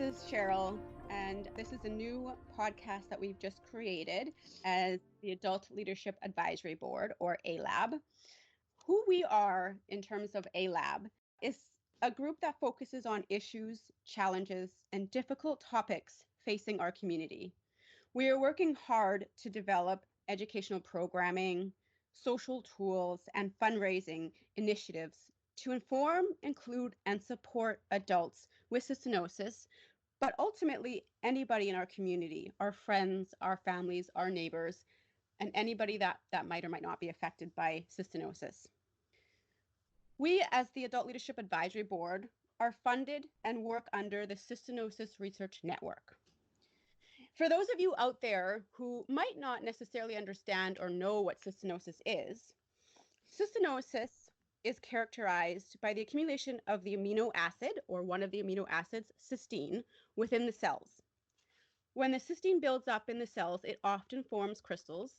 is Cheryl, and this is a new podcast that we've just created as the Adult Leadership Advisory Board, or ALAB. Who we are in terms of ALAB is a group that focuses on issues, challenges, and difficult topics facing our community. We are working hard to develop educational programming, social tools, and fundraising initiatives to inform, include, and support adults with cystinosis, but ultimately anybody in our community, our friends, our families, our neighbors, and anybody that might or might not be affected by cystinosis. We, as the Adult Leadership Advisory Board, are funded and work under the Cystinosis Research Network. For those of you out there who might not necessarily understand or know what cystinosis is characterized by the accumulation of the amino acid, or one of the amino acids, cysteine, within the cells. When the cysteine builds up in the cells, it often forms crystals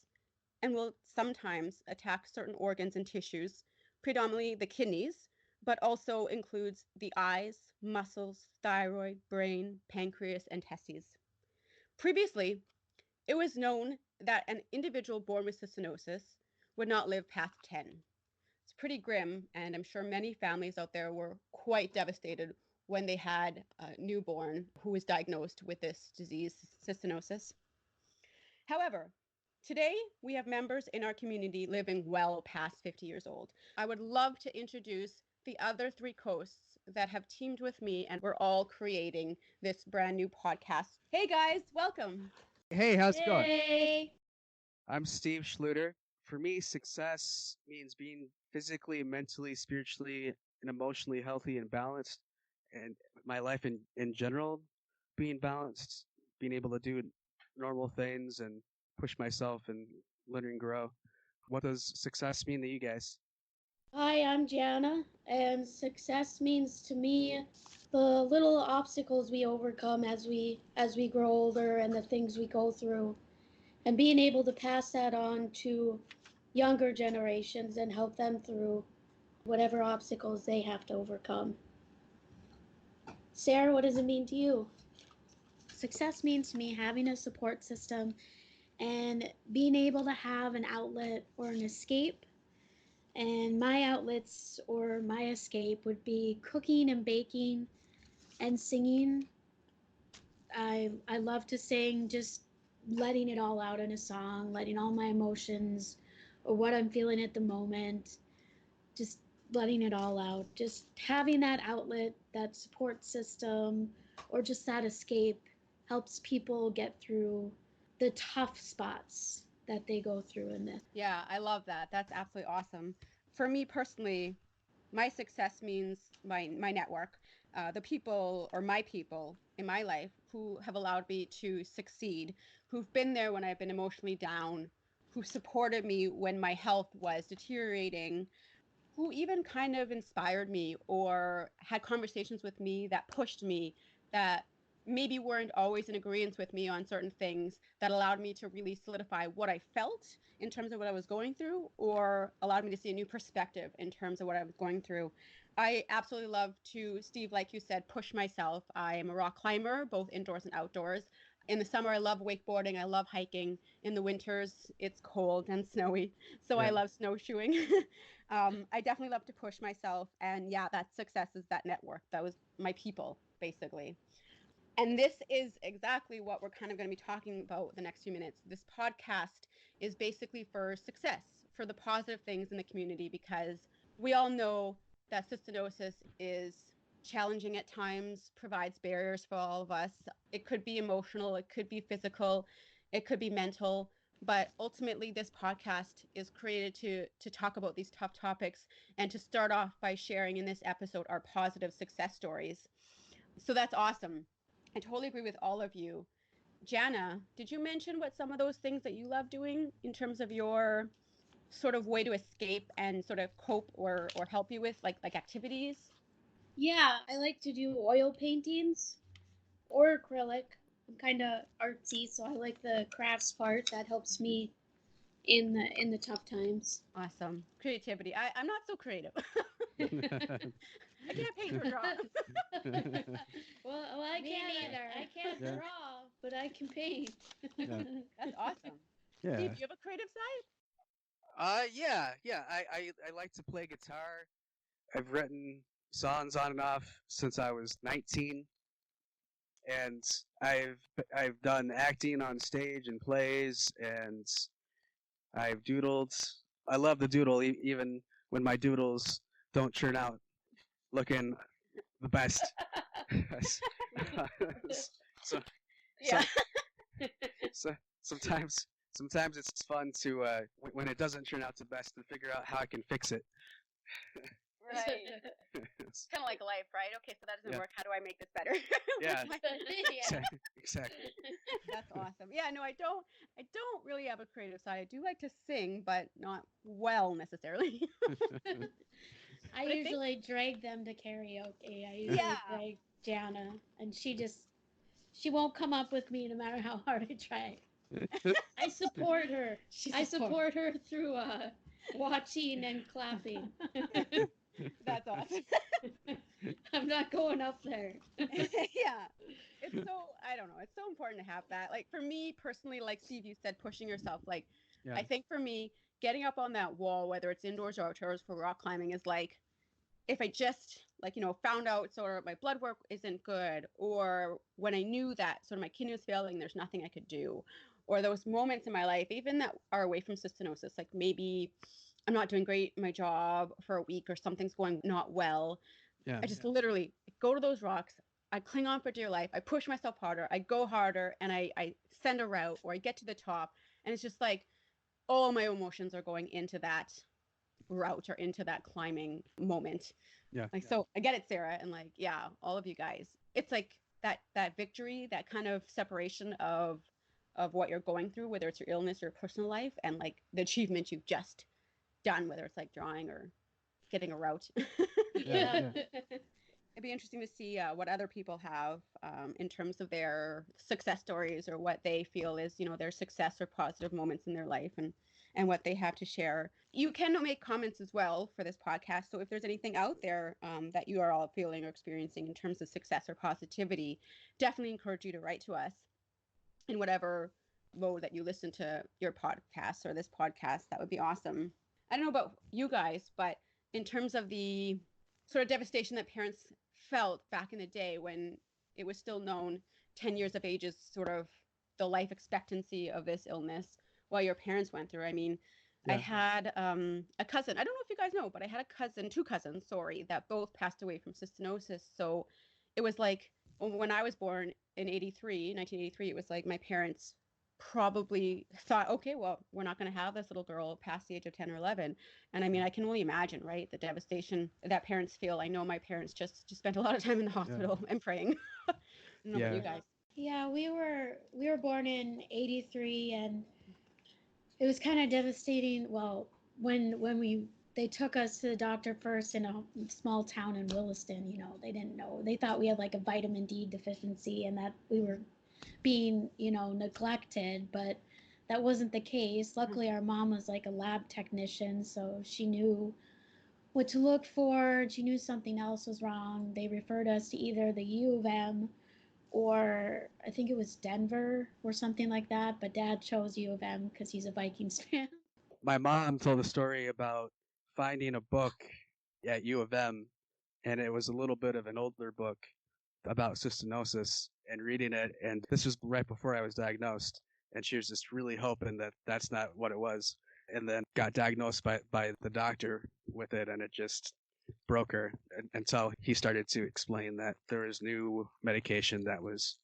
and will sometimes attack certain organs and tissues, predominantly the kidneys, but also includes the eyes, muscles, thyroid, brain, pancreas, and testes. Previously, it was known that an individual born with cystinosis would not live past 10. It's pretty grim, and I'm sure many families out there were quite devastated when they had a newborn who was diagnosed with this disease, cystinosis. However, today we have members in our community living well past 50 years old. I would love to introduce the other three hosts that have teamed with me, and we're all creating this brand new podcast. Hey guys, welcome. Hey, how's it going? Hey. I'm Steve Scheudler. For me, success means being physically, mentally, spiritually, and emotionally healthy and balanced. And my life in general, being balanced, being able to do normal things and push myself and learn and grow. What does success mean to you guys? Hi, I'm Jana, and success means to me the little obstacles we overcome as we grow older and the things we go through, and being able to pass that on to younger generations and help them through whatever obstacles they have to overcome. Sara, what does it mean to you? Success means to me having a support system and being able to have an outlet or an escape. And my outlets or my escape would be cooking and baking and singing. I love to sing, just letting it all out in a song, letting all my emotions or what I'm feeling at the moment, just letting it all out. Just having that outlet, that support system, or just that escape helps people get through the tough spots that they go through in this. Yeah, I love that. That's absolutely awesome. For me personally, my success means my network, the people or my people in my life who have allowed me to succeed, who've been there when I've been emotionally down, who supported me when my health was deteriorating, who even kind of inspired me or had conversations with me that pushed me, that maybe weren't always in agreement with me on certain things, that allowed me to really solidify what I felt in terms of what I was going through, or allowed me to see a new perspective in terms of what I was going through. I absolutely love to, Steve, like you said, push myself. I am a rock climber, both indoors and outdoors. In the summer, I love wakeboarding. I love hiking. In the winters, it's cold and snowy, so I love snowshoeing. I definitely love to push myself. And yeah, that success is that network. That was my people, basically. And this is exactly what we're kind of going to be talking about the next few minutes. This podcast is basically for success, for the positive things in the community, because we all know that cystinosis is challenging at times, provides barriers for all of us. It could be emotional, it could be physical, it could be mental. But ultimately, this podcast is created to talk about these tough topics and to start off by sharing in this episode our positive success stories. So that's awesome. I totally agree with all of you. Jana, did you mention what some of those things that you love doing in terms of your sort of way to escape and sort of cope or help you with like activities? Yeah, I like to do oil paintings or acrylic. I'm kind of artsy, so I like the crafts part. That helps me in the tough times. Awesome. Creativity. I'm not so creative. I can't paint or draw. Well, I Me can't neither. I can't Yeah. draw, but I can paint. Yeah. That's awesome. Yeah. Steve, do you have a creative side? Yeah. I like to play guitar. I've written songs on and off since I was 19, and I've done acting on stage and plays, and I've doodled. I love the doodle, even when my doodles don't turn out looking the best. so, Yeah. so sometimes it's fun to when it doesn't turn out the best to figure out how I can fix it. Right. It's kind of like life, right? Okay, so that doesn't Yeah. work. How do I make this better? Yeah. Yeah. Exactly. That's awesome. Yeah, no, I don't really have a creative side. I do like to sing, but not well necessarily. I But I think- usually drag them to karaoke. I usually Yeah. drag Jana, and she won't come up with me no matter how hard I try. I support her. I support her through watching and clapping. That's awesome. I'm not going up there. Yeah. It's so, I don't know, it's so important to have that. Like for me personally, like Steve, you said, pushing yourself. Like Yeah. I think for me, getting up on that wall, whether it's indoors or outdoors for rock climbing, is like if I just like, found out sort of my blood work isn't good, or when I knew that sort of my kidney was failing, there's nothing I could do, or those moments in my life, even that are away from cystinosis, like maybe I'm not doing great in my job for a week or something's going not well. Yeah. I just literally go to those rocks. I cling on for dear life. I push myself harder. I go harder and I send a route or I get to the top. And it's just like all my emotions are going into that route or into that climbing moment. Yeah. Like, so I get it, Sara. And like, yeah, all of you guys, it's like that victory, that kind of separation of what you're going through, whether it's your illness or your personal life, and like the achievement you've just done, whether it's like drawing or getting a route. Yeah. It'd be interesting to see what other people have in terms of their success stories or what they feel is, their success or positive moments in their life and what they have to share. You can make comments as well for this podcast. So if there's anything out there that you are all feeling or experiencing in terms of success or positivity, definitely encourage you to write to us in whatever mode that you listen to your podcast or this podcast. That would be awesome. I don't know about you guys, but in terms of the sort of devastation that parents felt back in the day when it was still known 10 years of age is sort of the life expectancy of this illness while your parents went through. I mean, I had a cousin, I don't know if you guys know, but I had two cousins, that both passed away from cystinosis. So it was like when I was born in 1983, it was like my parents probably thought, okay, well, we're not going to have this little girl past the age of 10 or 11. And I mean, I can only imagine, right, the devastation that parents feel. I know my parents just spent a lot of time in the hospital and praying. I don't know about you guys. Yeah, we were born in '83, and it was kind of devastating. Well, when they took us to the doctor first in a small town in Williston, they didn't know. They thought we had like a vitamin D deficiency and that we were being, neglected, but that wasn't the case. Luckily, our mom was like a lab technician, so she knew what to look for. She knew something else was wrong. They referred us to either the U of M or I think it was Denver or something like that, but Dad chose U of M because he's a Vikings fan. My mom told a story about finding a book at U of M, and it was a little bit of an older book about cystinosis, and reading it, and this was right before I was diagnosed, and she was just really hoping that that's not what it was, and then got diagnosed by the doctor with it, and it just broke her until he started to explain that there was new medication that was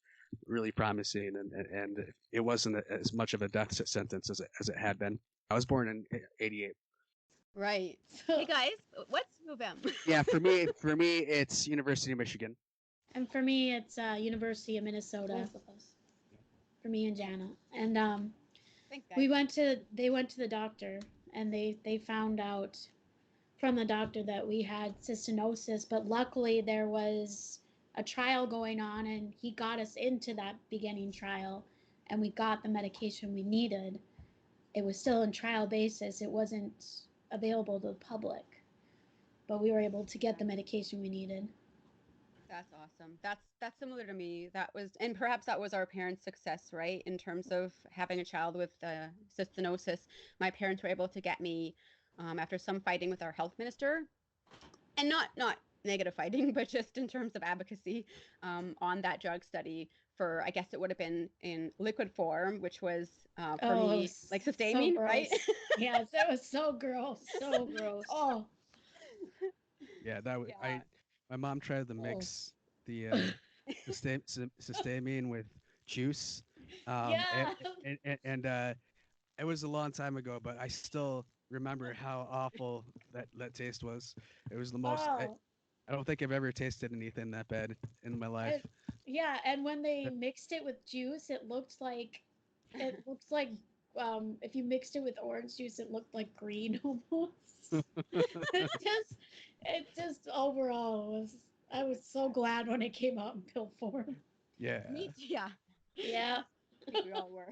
really promising, and it wasn't as much of a death sentence as it had been. I was born in '88. Right. Hey guys, what's U of M? Yeah, for me, it's University of Michigan. And for me, it's University of Minnesota. Both of us. For me and Jana. And Thanks, guys. they went to the doctor, and they found out from the doctor that we had cystinosis, but luckily there was a trial going on, and he got us into that beginning trial, and we got the medication we needed. It was still in trial basis. It wasn't available to the public. but we were able to get the medication we needed. That's awesome. That's similar to me. That was, and perhaps that was our parents' success, right? In terms of having a child with cystinosis, my parents were able to get me, after some fighting with our health minister, and not negative fighting, but just in terms of advocacy, on that drug study for, I guess it would have been in liquid form, which was for me like cysteamine, so right? Yes, it was so gross, so gross. Oh, Yeah, that was Yeah. my mom tried to mix the cysteamine with juice, yeah. and it was a long time ago, but I still remember how awful that taste was. It was the most. Oh, I don't think I've ever tasted anything that bad in my life. yeah, and when they mixed it with juice, it looks like if you mixed it with orange juice, it looked like green almost. it just overall was. I was so glad when it came out in pill form. Yeah. Yeah. Yeah. I think we all were.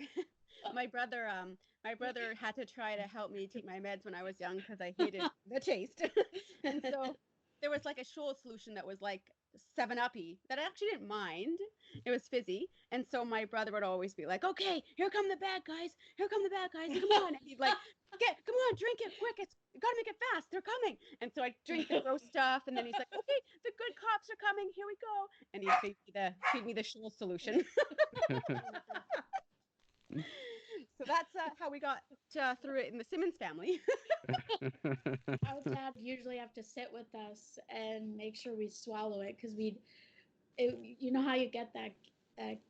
my brother had to try to help me take my meds when I was young because I hated the taste. And so there was like a Scholl solution that was like 7-Uppy that I actually didn't mind. It was fizzy. And so my brother would always be like, okay, here come the bad guys. Here come the bad guys. Come on. And he'd like, come on, drink it quick. It's gotta make it fast. They're coming. And so I drink the gross stuff. And then he's like, okay, the good cops are coming. Here we go. And he'd feed me the Scholl solution. So that's how we got through it in the Simoens family. Our dad would usually have to sit with us and make sure we swallow it because you know how you get that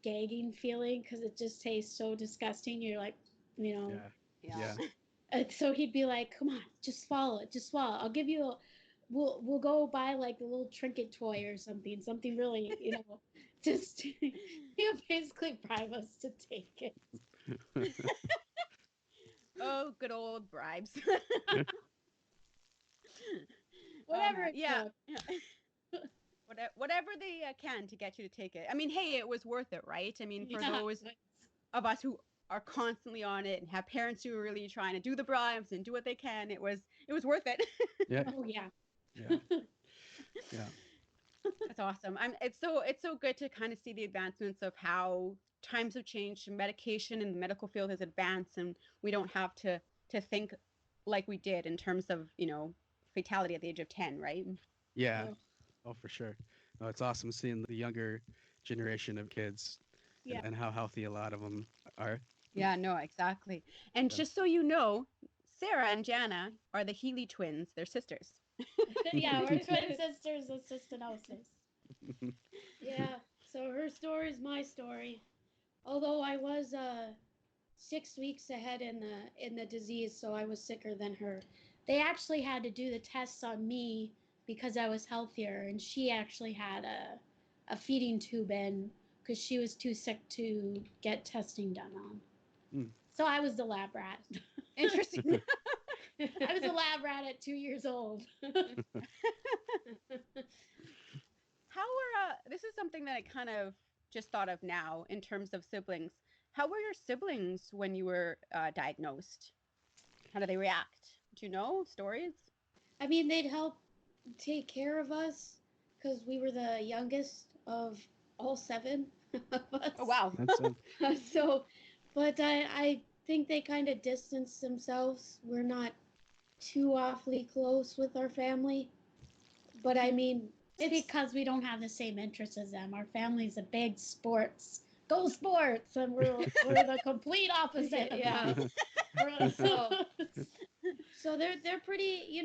gagging feeling because it just tastes so disgusting. You're like, Yeah. And so he'd be like, "Come on, just swallow it. Just swallow. I'll give you we'll go buy like a little trinket toy or something really, just he'll basically bribe us to take it." Oh, good old bribes. Whatever it yeah. took. Whatever they can to get you to take it. I mean, hey, it was worth it, right? I mean, for Yeah. those of us who are constantly on it and have parents who are really trying to do the bribes and do what they can, it was worth it. Yeah. Oh yeah. Yeah. Yeah. That's awesome. It's so good to kind of see the advancements of how times have changed, medication in the medical field has advanced, and we don't have to think like we did in terms of, fatality at the age of 10, right? Yeah. Oh, for sure. No, it's awesome seeing the younger generation of kids Yeah. and how healthy a lot of them are. Yeah, no, exactly. And just so you know, Sara and Jana are the Healy twins. They're sisters. Yeah, we're twin sisters with cystinosis. Yeah, so her story is my story. Although I was 6 weeks ahead in the disease, so I was sicker than her. They actually had to do the tests on me because I was healthier, and she actually had a feeding tube in because she was too sick to get testing done on. So I was the lab rat. Interesting. I was a lab rat at 2 years old. How were this is something that I kind of just thought of now in terms of siblings. How were your siblings when you were diagnosed? How do they react? Do you know stories? I mean, they'd help take care of us because we were the youngest of all 7 of us. Oh wow. So, but I think they kind of distanced themselves. We're not too awfully close with our family. But I mean, it's because we don't have the same interests as them. Our family's a big sports, go sports, and we're the complete opposite. Yeah. So they're pretty,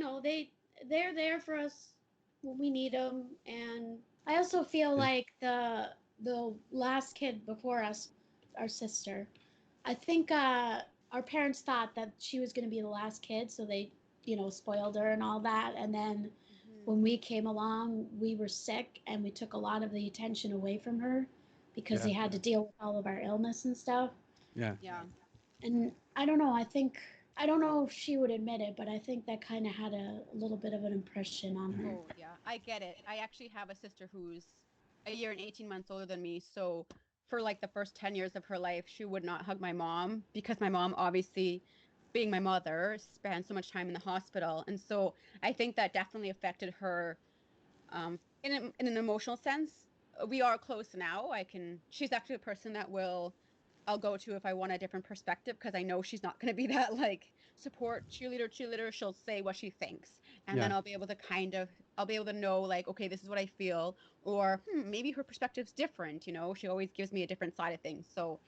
they're there for us when we need them. And I also feel like the last kid before us, our sister, I think our parents thought that she was going to be the last kid, so they, spoiled her and all that. And then when we came along, we were sick and we took a lot of the attention away from her because they had to deal with all of our illness and stuff. Yeah. And I don't know, I don't know if she would admit it, but I think that kind of had a little bit of an impression on her. Oh, yeah, I get it. I actually have a sister who's a year and 18 months older than me. So for like the first 10 years of her life, she would not hug my mom because my mom obviously being my mother, spent so much time in the hospital. And so I think that definitely affected her in an emotional sense. We are close now. She's actually a person that I'll go to if I want a different perspective, because I know she's not going to be that like support cheerleader. She'll say what she thinks. And then I'll be able to know like, okay, this is what I feel, or maybe her perspective's different. She always gives me a different side of things. So,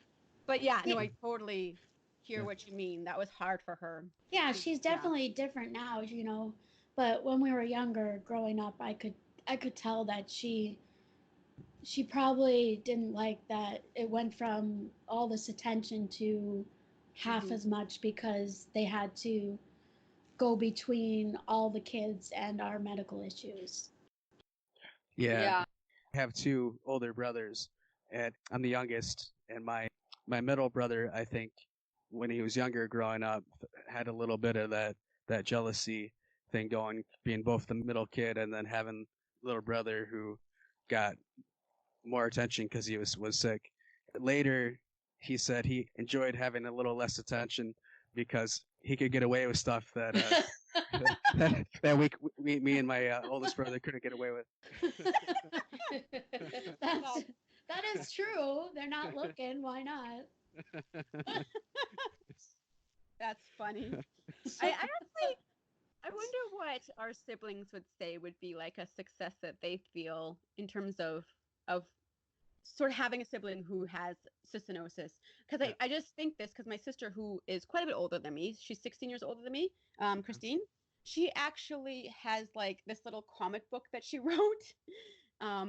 but yeah, no, I totally hear what you mean. That was hard for her. Yeah, she's definitely different now, but when we were younger, growing up, I could tell that she probably didn't like that it went from all this attention to half as much, because they had to go between all the kids and our medical issues. Yeah. I have two older brothers, and I'm the youngest, and my middle brother, I think, when he was younger growing up, had a little bit of that jealousy thing going, being both the middle kid and then having a little brother who got more attention because he was sick. Later, he said he enjoyed having a little less attention because he could get away with stuff that that me and my oldest brother couldn't get away with. That is true. They're not looking. Why not? That's funny. I wonder what our siblings would say would be like a success that they feel in terms of sort of having a sibling who has cystinosis. Because I just think this, because my sister, who is quite a bit older than me, she's 16 years older than me, Christine, she actually has like this little comic book that she wrote.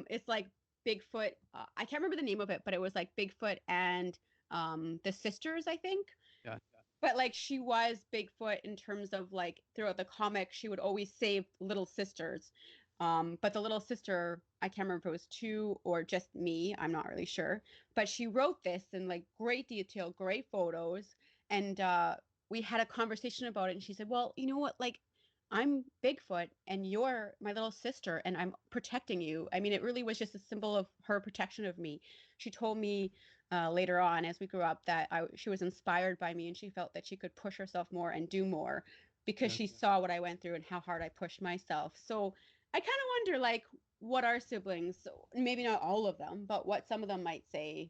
It's like Bigfoot. I can't remember the name of it, but it was like Bigfoot and the sisters, I think. Yeah. But like she was Bigfoot in terms of like throughout the comic, she would always save little sisters. But the little sister, I can't remember if it was two or just me. I'm not really sure. But she wrote this in like great detail, great photos. And we had a conversation about it. And she said, well, you know what? Like, I'm Bigfoot and you're my little sister and I'm protecting you. I mean, it really was just a symbol of her protection of me. She told me later on as we grew up that she was inspired by me and she felt that she could push herself more and do more because she saw what I went through and how hard I pushed myself. So I kind of wonder, like, what our siblings, maybe not all of them, but what some of them might say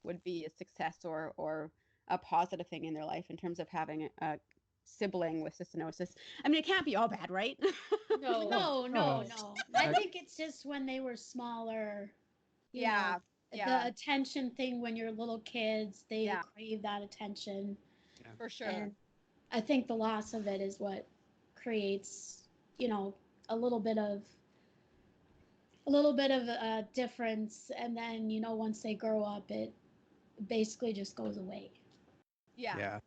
would be a success or a positive thing in their life in terms of having a sibling with cystinosis. I mean, it can't be all bad, right? No. I think it's just when they were smaller, you know, the attention thing when you're little kids, they crave that attention. Yeah. For sure. And I think the loss of it is what creates, a little bit of a difference, and then once they grow up, it basically just goes away. Yeah.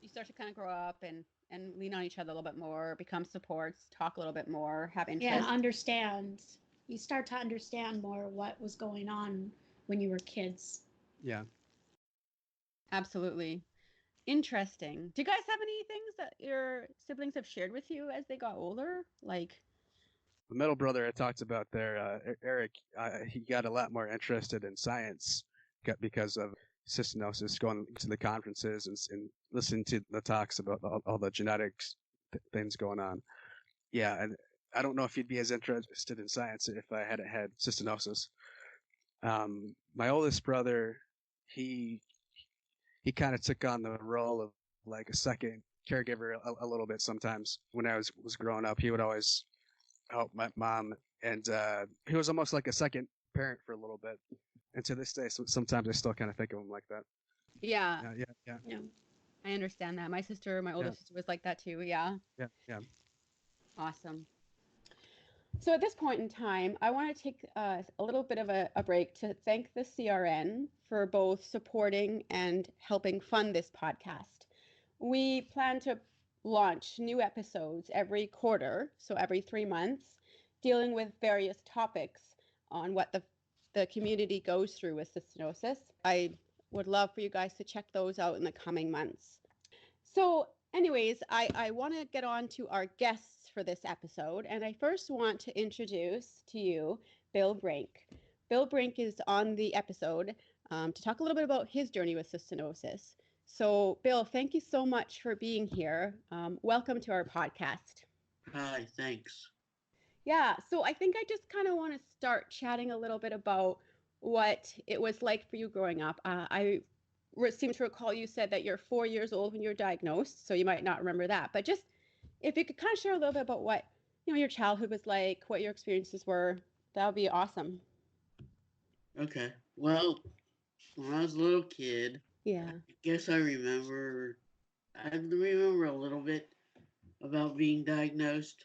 You start to kind of grow up and lean on each other a little bit more, become supports, talk a little bit more, have interest. Yeah, understand. You start to understand more what was going on when you were kids. Yeah. Absolutely. Interesting. Do you guys have any things that your siblings have shared with you as they got older? Like the middle brother I talked about there, Eric, he got a lot more interested in science because of cystinosis, going to the conferences and listening to the talks about all the genetics things going on. Yeah, and I don't know if he'd be as interested in science if I hadn't had cystinosis. My oldest brother, he kind of took on the role of like a second caregiver a little bit sometimes. When I was growing up, he would always help my mom, and he was almost like a second parent for a little bit. And to this day, sometimes I still kind of think of him like that. Yeah. Yeah. I understand that. My older sister was like that too. Yeah. Yeah. Awesome. So at this point in time, I want to take a little bit of a break to thank the CRN for both supporting and helping fund this podcast. We plan to launch new episodes every quarter, so every 3 months, dealing with various topics on what the community goes through with cystinosis. I would love for you guys to check those out in the coming months. So anyways, I want to get on to our guests for this episode, and I first want to introduce to you Bill Brink. Bill Brink is on the episode to talk a little bit about his journey with cystinosis. So, Bill, thank you so much for being here. Welcome to our podcast. Hi, thanks. Yeah, so I think I just kind of want to start chatting a little bit about what it was like for you growing up. Seem to recall you said that you're 4 years old when you were diagnosed, so you might not remember that. But just if you could kind of share a little bit about what your childhood was like, what your experiences were, that would be awesome. Okay. Well, when I was a little kid, Yeah. I guess I remember a little bit about being diagnosed.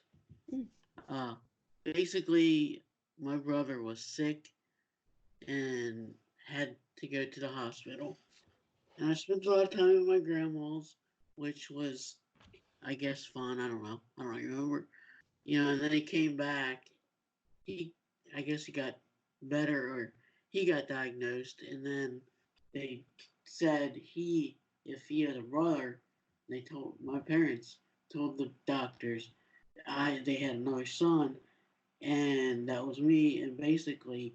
Mm. Basically, my brother was sick and had to go to the hospital. And I spent a lot of time at my grandma's, which was, I guess, fun. I don't know. I don't remember. And then he came back. I guess he got better, or he got diagnosed, and then they said if he had a brother, my parents told the doctors, they had another son, and that was me, and basically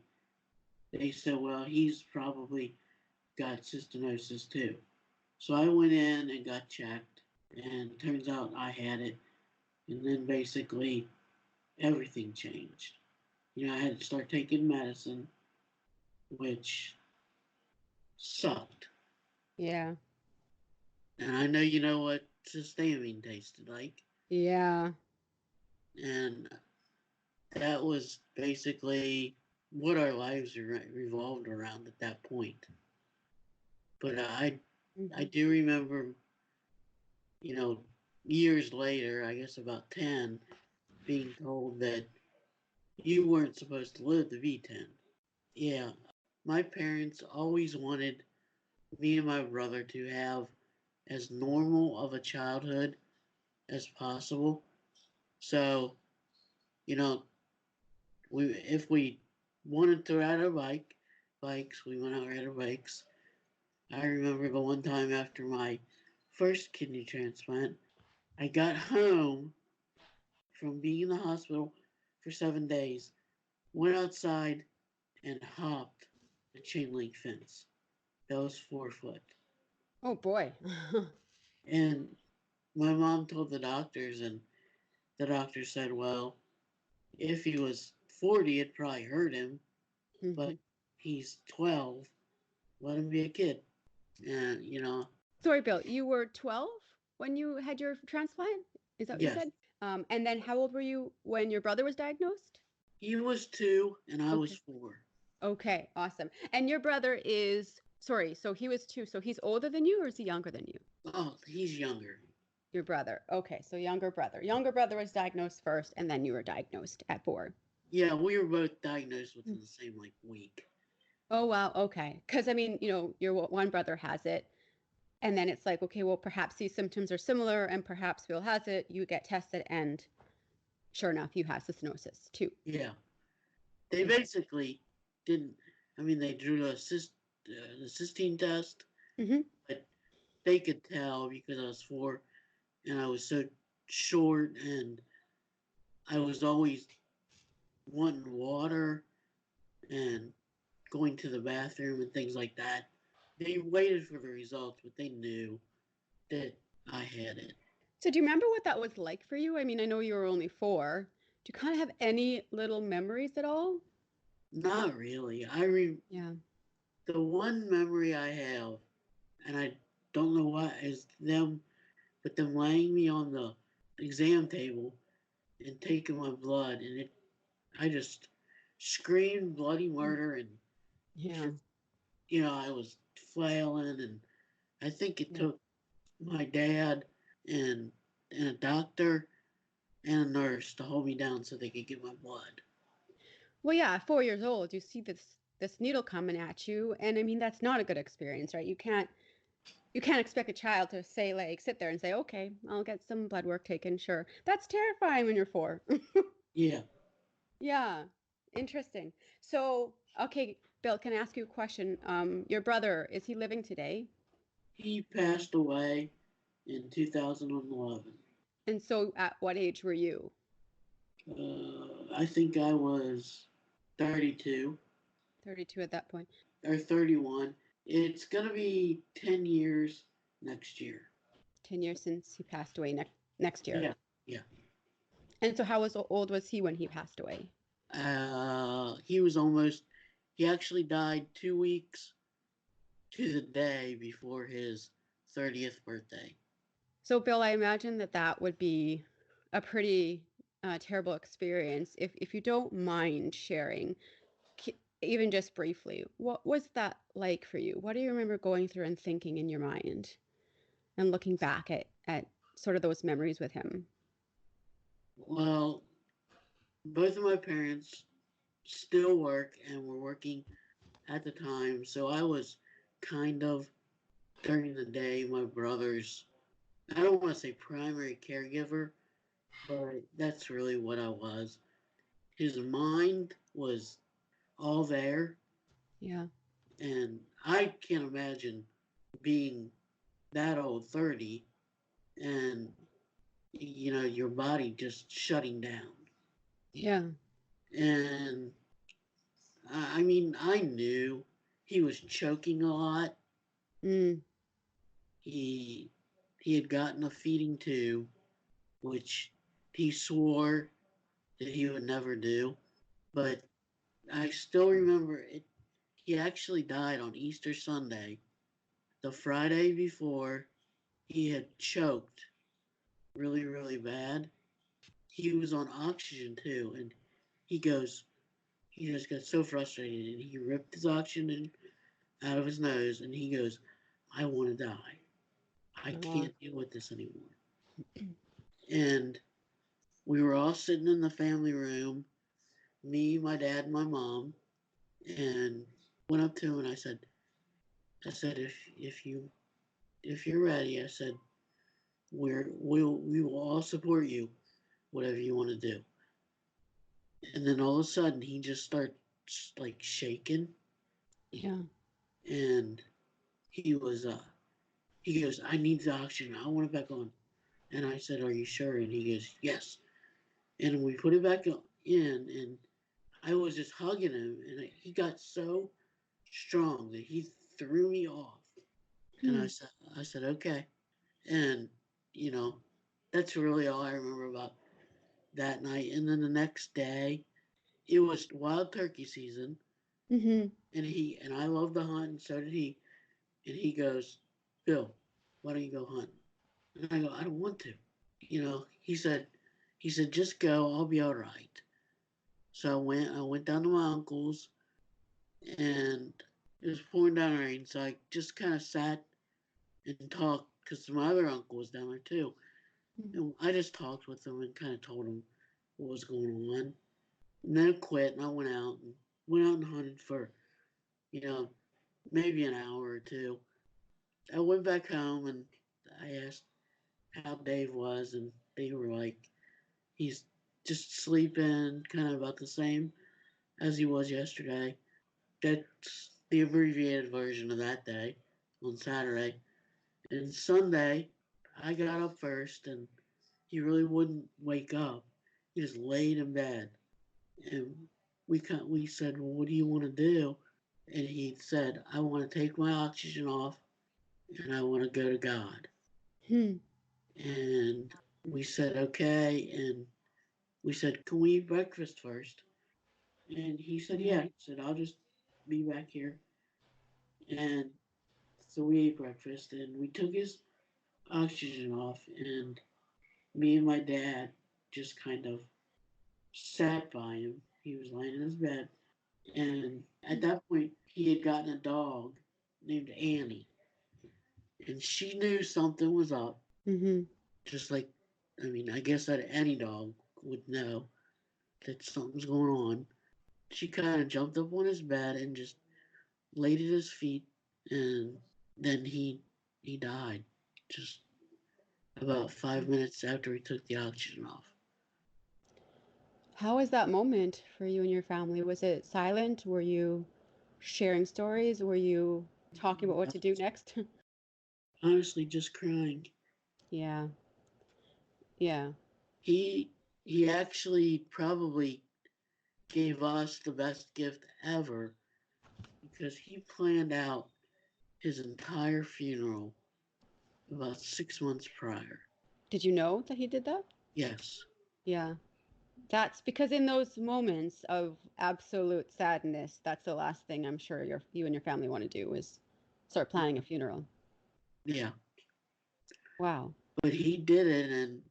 they said, well, he's probably got cystinosis too. So I went in and got checked, and turns out I had it, and then basically everything changed. I had to start taking medicine, which sucked. Yeah. And I know you know what histamine tasted like. Yeah. And that was basically what our lives revolved around at that point. But I do remember, years later, I guess about 10, being told that you weren't supposed to live to be 10. Yeah, my parents always wanted me and my brother to have as normal of a childhood as possible. So, if we wanted to ride our bikes, we went out and ride our bikes. I remember the one time after my first kidney transplant, I got home from being in the hospital for 7 days, went outside and hopped a chain link fence. That was 4 foot. Oh boy. And my mom told the doctors, and the doctor said, well, if he was 40, it probably hurt him, but he's 12. Let him be a kid. And, Sorry, Bill, you were 12 when you had your transplant? Is that what yes. you said? And then how old were you when your brother was diagnosed? He was 2 and I was 4. Okay, awesome. And your brother is, so he was 2. So he's older than you, or is he younger than you? Oh, he's younger. Your brother. Okay, so younger brother. Younger brother was diagnosed first, and then you were diagnosed at 4. Yeah, we were both diagnosed within the same week. Oh, wow. Okay. Because, I mean, your one brother has it. And then it's like, okay, well, perhaps these symptoms are similar, and perhaps Bill has it. You get tested, and sure enough, you have cystinosis too. Yeah. They basically didn't, they drew the cystine test, but they could tell because I was 4 and I was so short and I was always wanting water and going to the bathroom and things like that. They waited for the results, but they knew that I had it. So do you remember what that was like for you? I mean, I know you were only 4. Do you kind of have any little memories at all? Not really. Yeah. The one memory I have, and I don't know what, is them laying me on the exam table and taking my blood, and I just screamed bloody murder, and I was flailing, and I think it took my dad and a doctor and a nurse to hold me down so they could get my blood. Well, yeah, at 4 years old, you see this needle coming at you, and I mean that's not a good experience, right? You can't expect a child to say sit there and say, okay, I'll get some blood work taken. Sure, that's terrifying when you're 4. Yeah. Yeah, interesting. So, okay, Bill, can I ask you a question? Your brother, is he living today? He passed away in 2011. And so, at what age were you? I think I was 32. 32 at that point. Or 31. It's going to be 10 years next year. 10 years since he passed away next year. Yeah, yeah. And so how old was he when he passed away? He actually died 2 weeks to the day before his 30th birthday. So Bill, I imagine that would be a pretty terrible experience. If you don't mind sharing, even just briefly, what was that like for you? What do you remember going through and thinking in your mind and looking back at sort of those memories with him? Well, both of my parents still work and were working at the time, so I was kind of, during the day, my brother's, I don't want to say primary caregiver, but that's really what I was. His mind was all there, Yeah. and I can't imagine being that old, 30, and your body just shutting down. Yeah. And I mean, I knew he was choking a lot. Mm. He had gotten a feeding tube, which he swore that he would never do. But I still remember it. He actually died on Easter Sunday, the Friday before he had choked really, really bad. He was on oxygen too, and he just got so frustrated, and he ripped his oxygen out of his nose, and he goes, "I want to die. I can't deal with this anymore." And we were all sitting in the family room, me, my dad, and my mom, and went up to him and I said, if you're ready, I said, we will all support you, whatever you want to do. And then all of a sudden he just starts like shaking. Yeah. And he goes, "I need the oxygen. I want it back on." And I said, "Are you sure?" And he goes, "Yes." And we put it back in, and I was just hugging him, and he got so strong that he threw me off. And I said, "Okay." And that's really all I remember about that night. And then the next day, it was wild turkey season, Mm-hmm. and I love to hunt, and so did he. And he goes, "Bill, why don't you go hunt?" And I go, "I don't want to." He said, "Just go, I'll be all right." So I went down to my uncle's, and it was pouring down rain, so I just kind of sat and talked, because my other uncle was down there too. And I just talked with him and kind of told him what was going on. And then it quit, and I went out and hunted for, maybe an hour or two. I went back home, and I asked how Dave was, and they were like, "He's just sleeping, kind of about the same as he was yesterday." That's the abbreviated version of that day on Saturday. And Sunday, I got up first, and he really wouldn't wake up. He just laid in bed, and we said, "Well, what do you want to do?" And he said, "I want to take my oxygen off, and I want to go to God." And we said, "Okay," and we said, "Can we eat breakfast first?" And he said, "Yeah." He said, "I'll just be back here." And so we ate breakfast, and we took his oxygen off, and me and my dad just kind of sat by him. He was lying in his bed, and at that point, he had gotten a dog named Annie, and she knew something was up. Mm-hmm. Just like, I mean, I guess that any dog would know that something's going on. She kind of jumped up on his bed and just laid at his feet, and then he died just about 5 minutes after he took the oxygen off. How was that moment for you and your family? Was it silent? Were you sharing stories? Were you talking about what to do next? Honestly, just crying. Yeah. Yeah. He actually probably gave us the best gift ever, because he planned out his entire funeral about 6 months prior. Did you know that he did that? Yes. Yeah. That's because in those moments of absolute sadness, that's the last thing I'm sure you and your family want to do is start planning a funeral. Yeah. Wow. But he did it, and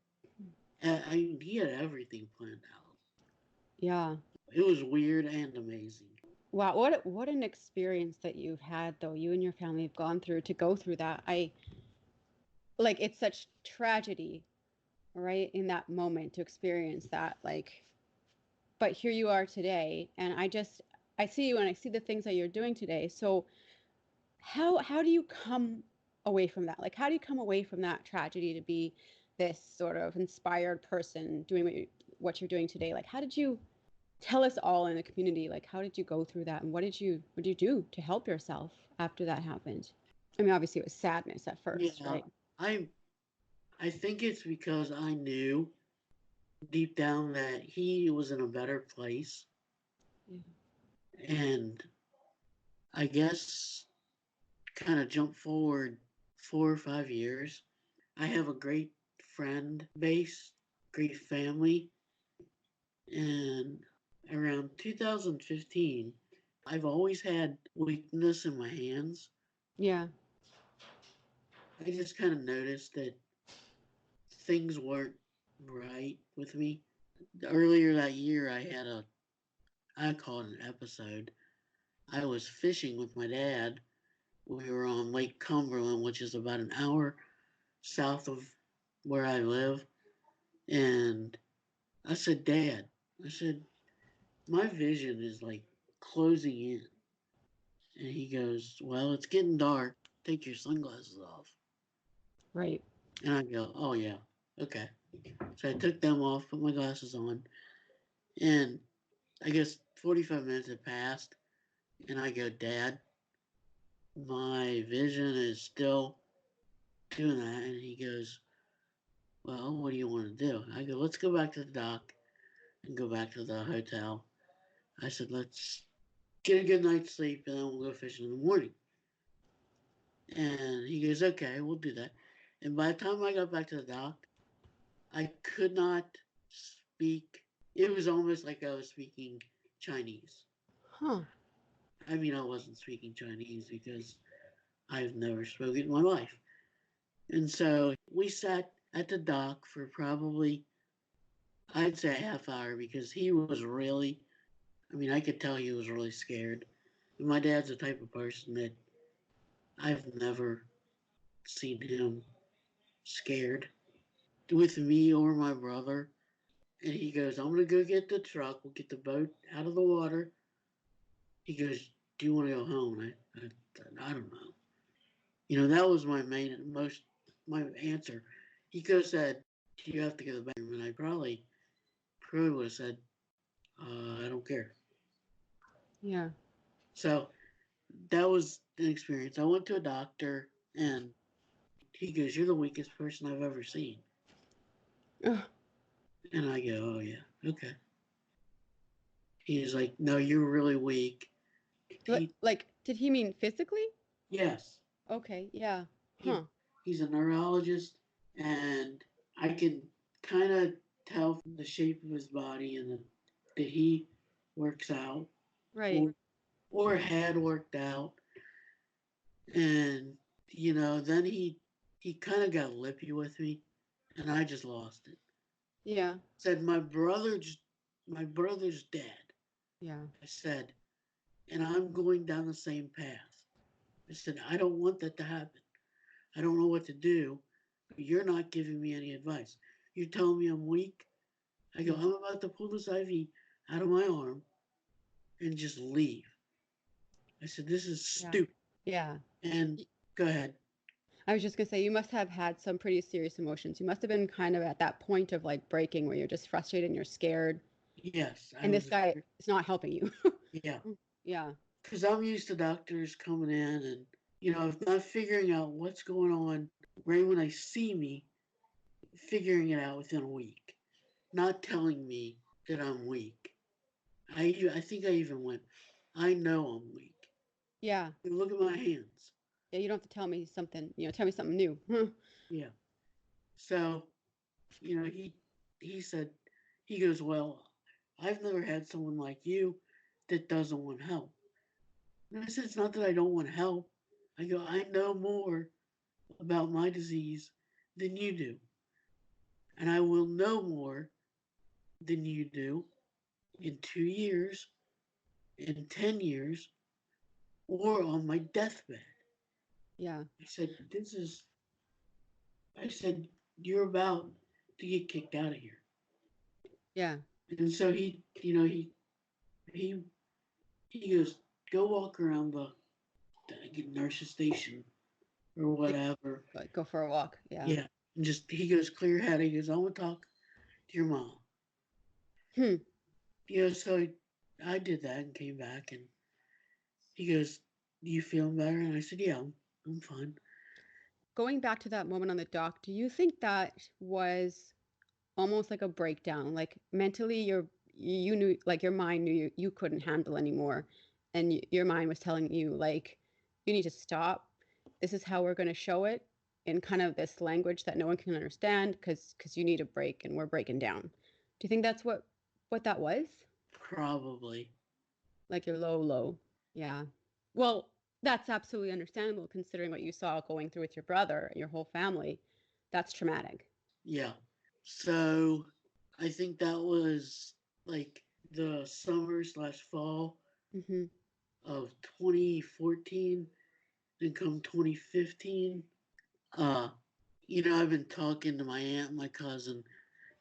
he had everything planned out. Yeah. It was weird and amazing. Wow. What an experience that you've had, though. You and your family have gone through to go through that. It's such tragedy, right? In that moment to experience that, but here you are today, and I see you and I see the things that you're doing today. So how do you come away from that? Like, how do you come away from that tragedy to be this sort of inspired person doing what you're doing today? Like, how did you tell us all in the community, like, how did you go through that, and what did you do to help yourself after that happened? I mean, obviously it was sadness at first, Yeah. right? I think it's because I knew deep down that he was in a better place. Yeah. And I guess kind of jump forward 4 or 5 years. I have a great friend base, great family, and around 2015, I've always had weakness in my hands. Yeah. I just kind of noticed that things weren't right with me. Earlier that year, I call it an episode. I was fishing with my dad. We were on Lake Cumberland, which is about an hour south of where I live. And I said, Dad, I said, my vision is like closing in. And he goes, well, it's getting dark. Take your sunglasses off. Right. And I go, oh, yeah, okay. So I took them off, put my glasses on. And I guess 45 minutes had passed. And I go, Dad, my vision is still doing that. And he goes, well, what do you want to do? I go, let's go back to the dock and go back to the hotel. I said, let's get a good night's sleep and then we'll go fishing in the morning. And he goes, okay, we'll do that. And by the time I got back to the dock, I could not speak. It was almost like I was speaking Chinese. Huh. I mean, I wasn't speaking Chinese because I've never spoken in my life. And so we sat at the dock for probably, I'd say, a half hour because he was really, I mean, I could tell he was really scared. And my dad's the type of person that I've never seen him scared with me or my brother. And he goes, I'm going to go get the truck. We'll get the boat out of the water. He goes, do you want to go home? I don't know. You know, that was my my answer. He could have said, do you have to go to the bathroom? And I probably would have said, I don't care. Yeah. So that was an experience. I went to a doctor and he goes, you're the weakest person I've ever seen. Ugh. And I go, oh, yeah, okay. He's like, no, you're really weak. Did he mean physically? Yes. Okay, yeah. Huh. He's a neurologist, and I can kind of tell from the shape of his body and that he works out. Right. Or had worked out. And, you know, then he kind of got lippy with me, and I just lost it. Yeah. Said, my brother's dead. Yeah. I said, and I'm going down the same path. I said, I don't want that to happen. I don't know what to do. But you're not giving me any advice. You're telling me I'm weak. I go, I'm about to pull this IV out of my arm and just leave. I said, this is stupid. Yeah. And go ahead. I was just going to say, you must have had some pretty serious emotions. You must have been kind of at that point of like breaking where you're just frustrated and you're scared. Yes. And this guy is not helping you. Yeah. Yeah. Because I'm used to doctors coming in and, you know, if not figuring out what's going on right when they see me, figuring it out within a week, not telling me that I'm weak. I think I even went, I know I'm weak. Yeah. Look at my hands. Yeah, you don't have to tell me something, tell me something new. Yeah. So, he said, he goes, well, I've never had someone like you that doesn't want help. And I said, it's not that I don't want help. I go, I know more about my disease than you do. And I will know more than you do in 2 years, in 10 years, or on my deathbed. Yeah. I said, you're about to get kicked out of here. Yeah. And so he goes, go walk around the nurse's station or whatever. Like go for a walk. Yeah. Yeah. And he goes, clear head. He goes, I want to talk to your mom. So I did that and came back, and he goes, you feeling better? And I said, yeah, I'm fine. Going back to that moment on the dock, do you think that was almost like a breakdown? Like mentally, you knew, like your mind knew you couldn't handle anymore, and your mind was telling you like, you need to stop. This is how we're going to show it in kind of this language that no one can understand because you need a break and we're breaking down. Do you think that's what that was? Probably. Like your low. Yeah. Well, that's absolutely understandable considering what you saw going through with your brother and your whole family. That's traumatic. Yeah. So I think that was like the summer/fall of 2014. Then come 2015. I've been talking to my aunt and my cousin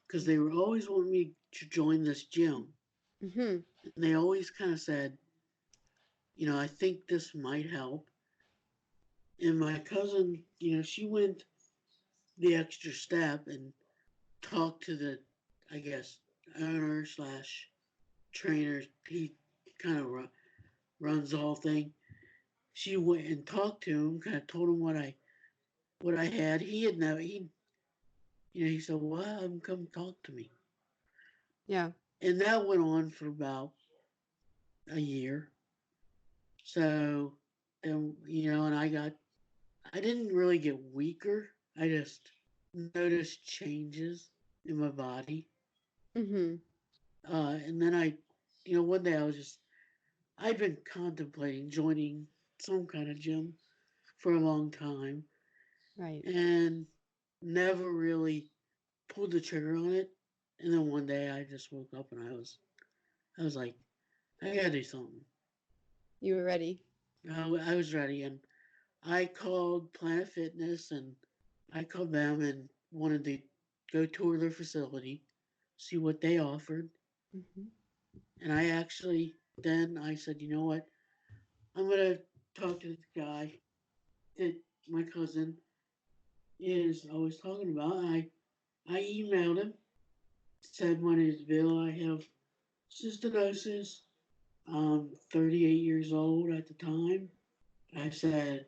because they were always wanting me to join this gym. And they always kind of said, I think this might help. And my cousin, she went the extra step and talked to the, I guess, owner/trainer. He kind of runs the whole thing. She went and talked to him, kind of told him what I had. He had never, he said, well, come talk to me. Yeah. And that went on for about a year. So then, and I didn't really get weaker. I just noticed changes in my body. And then one day I'd been contemplating joining some kind of gym for a long time. Right. And never really pulled the trigger on it. And then one day I just woke up and I was like, I gotta do something. You were ready. I was ready, and I called Planet Fitness, and I called them and wanted to go tour their facility, see what they offered. And then I said, you know what? I'm gonna talk to the guy that my cousin is always talking about. I emailed him, said, my name is Bill. I have cystinosis. I'm 38 years old at the time. I said,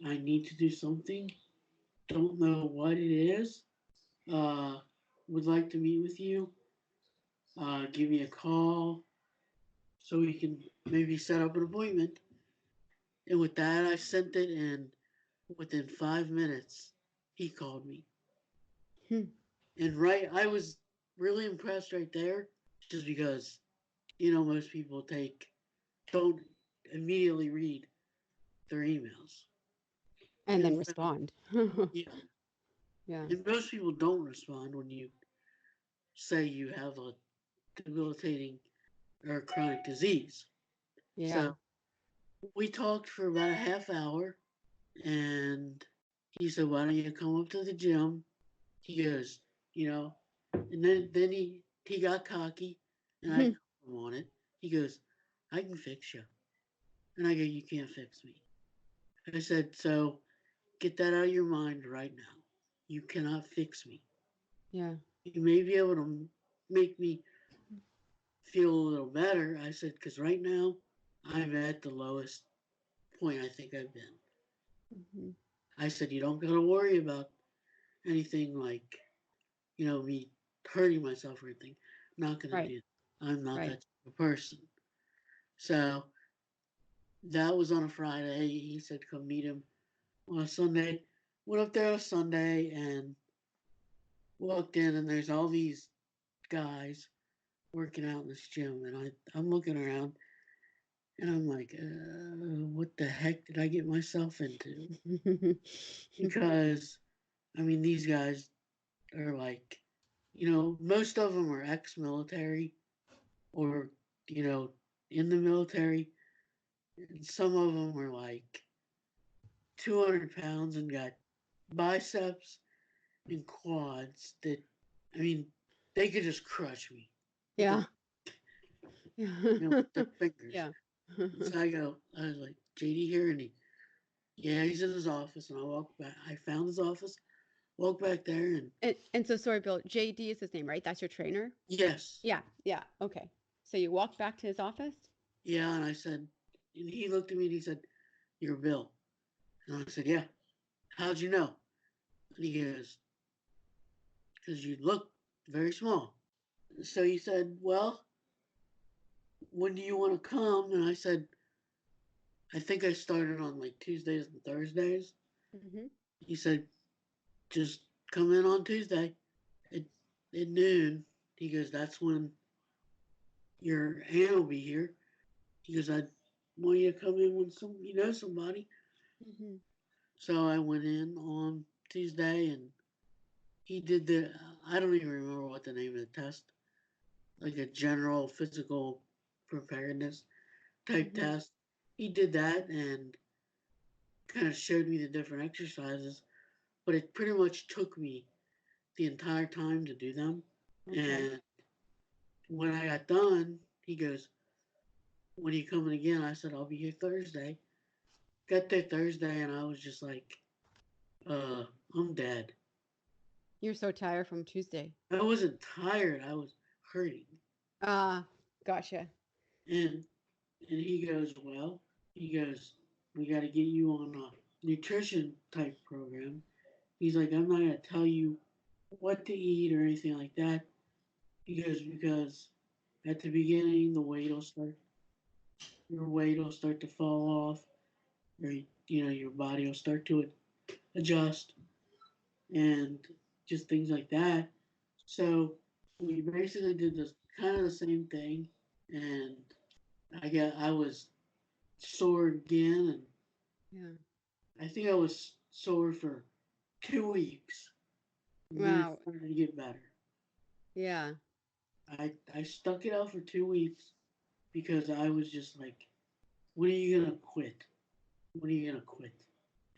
I need to do something. Don't know what it is. Would like to meet with you. Give me a call so we can maybe set up an appointment. And with that, I sent it, and within 5 minutes, he called me. And I was really impressed right there, just because, most people don't immediately read their emails. And then respond. Yeah. Yeah. And most people don't respond when you say you have a debilitating or chronic disease. Yeah. So we talked for about a half hour, and he said, why don't you come up to the gym? He goes, and then he got cocky, and I on it. He goes, I can fix you. And I go, you can't fix me. I said, so get that out of your mind right now. You cannot fix me. Yeah. You may be able to make me feel a little better. I said, because right now I'm at the lowest point I think I've been. I said, you don't got to worry about anything like, me hurting myself or anything. I'm not going to do that. I'm not that type of person. So that was on a Friday. He said, come meet him on a Sunday. Went up there on a Sunday and walked in, and there's all these guys working out in this gym, and I'm looking around, and I'm like, what the heck did I get myself into? Because, I mean, these guys are like, most of them are ex-military or, in the military. And some of them are like 200 pounds and got biceps and quads that, I mean, they could just crush me. Yeah. With their fingers. Yeah. So I was like, JD here? And he's in his office. And I walked back. I found his office, walked back there. And so, sorry, Bill, JD is his name, right? That's your trainer? Yes. Yeah. Yeah. Okay. So you walked back to his office? Yeah. And I said, and he looked at me and he said, "You're Bill." And I said, "Yeah." "How'd you know?" And he goes, "Because you look very small." So he said, "Well, when do you want to come?" And I said, "I think I started on like Tuesdays and Thursdays." Mm-hmm. He said, "Just come in on Tuesday at noon." He goes, "That's when your aunt will be here." He goes, "I want you to come in when somebody." Mm-hmm. So I went in on Tuesday, and he did I don't even remember what the name of the test, like a general physical preparedness type Mm-hmm. test. He did that and kind of showed me the different exercises, but it pretty much took me the entire time to do them. Okay. And when I got done, he goes, "When are you coming again?" I said, "I'll be here Thursday." Got there Thursday, and I was just like, I'm dead. You're so tired from Tuesday. I wasn't tired. I was hurting. Gotcha. And he goes, "Well," he goes, "we got to get you on a nutrition type program." He's like, "I'm not going to tell you what to eat or anything like that." He goes, "Because at the beginning, your weight will start to fall off, or, your body will start to adjust and just things like that." So we basically did this kind of the same thing, and I was sore again, and Yeah. I think I was sore for 2 weeks. And then it Wow. started to get better. Yeah. I stuck it out for 2 weeks because I was just like, when are you gonna quit? When are you gonna quit?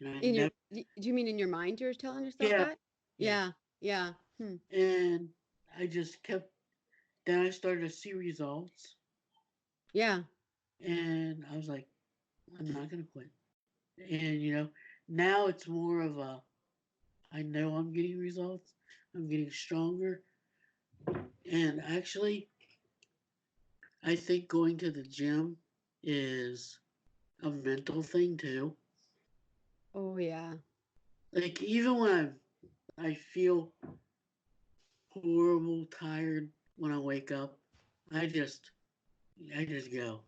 And I Do never. you mean in your mind you're telling yourself Yeah. that? Yeah. Yeah. Hmm. And I just kept. Then I started to see results, Yeah. and I was like, I'm not gonna quit. And now it's more of a, I know I'm getting results. I'm getting stronger. And actually, I think going to the gym is a mental thing too. Oh, yeah. Like, even when I feel horrible, tired when I wake up, I just go.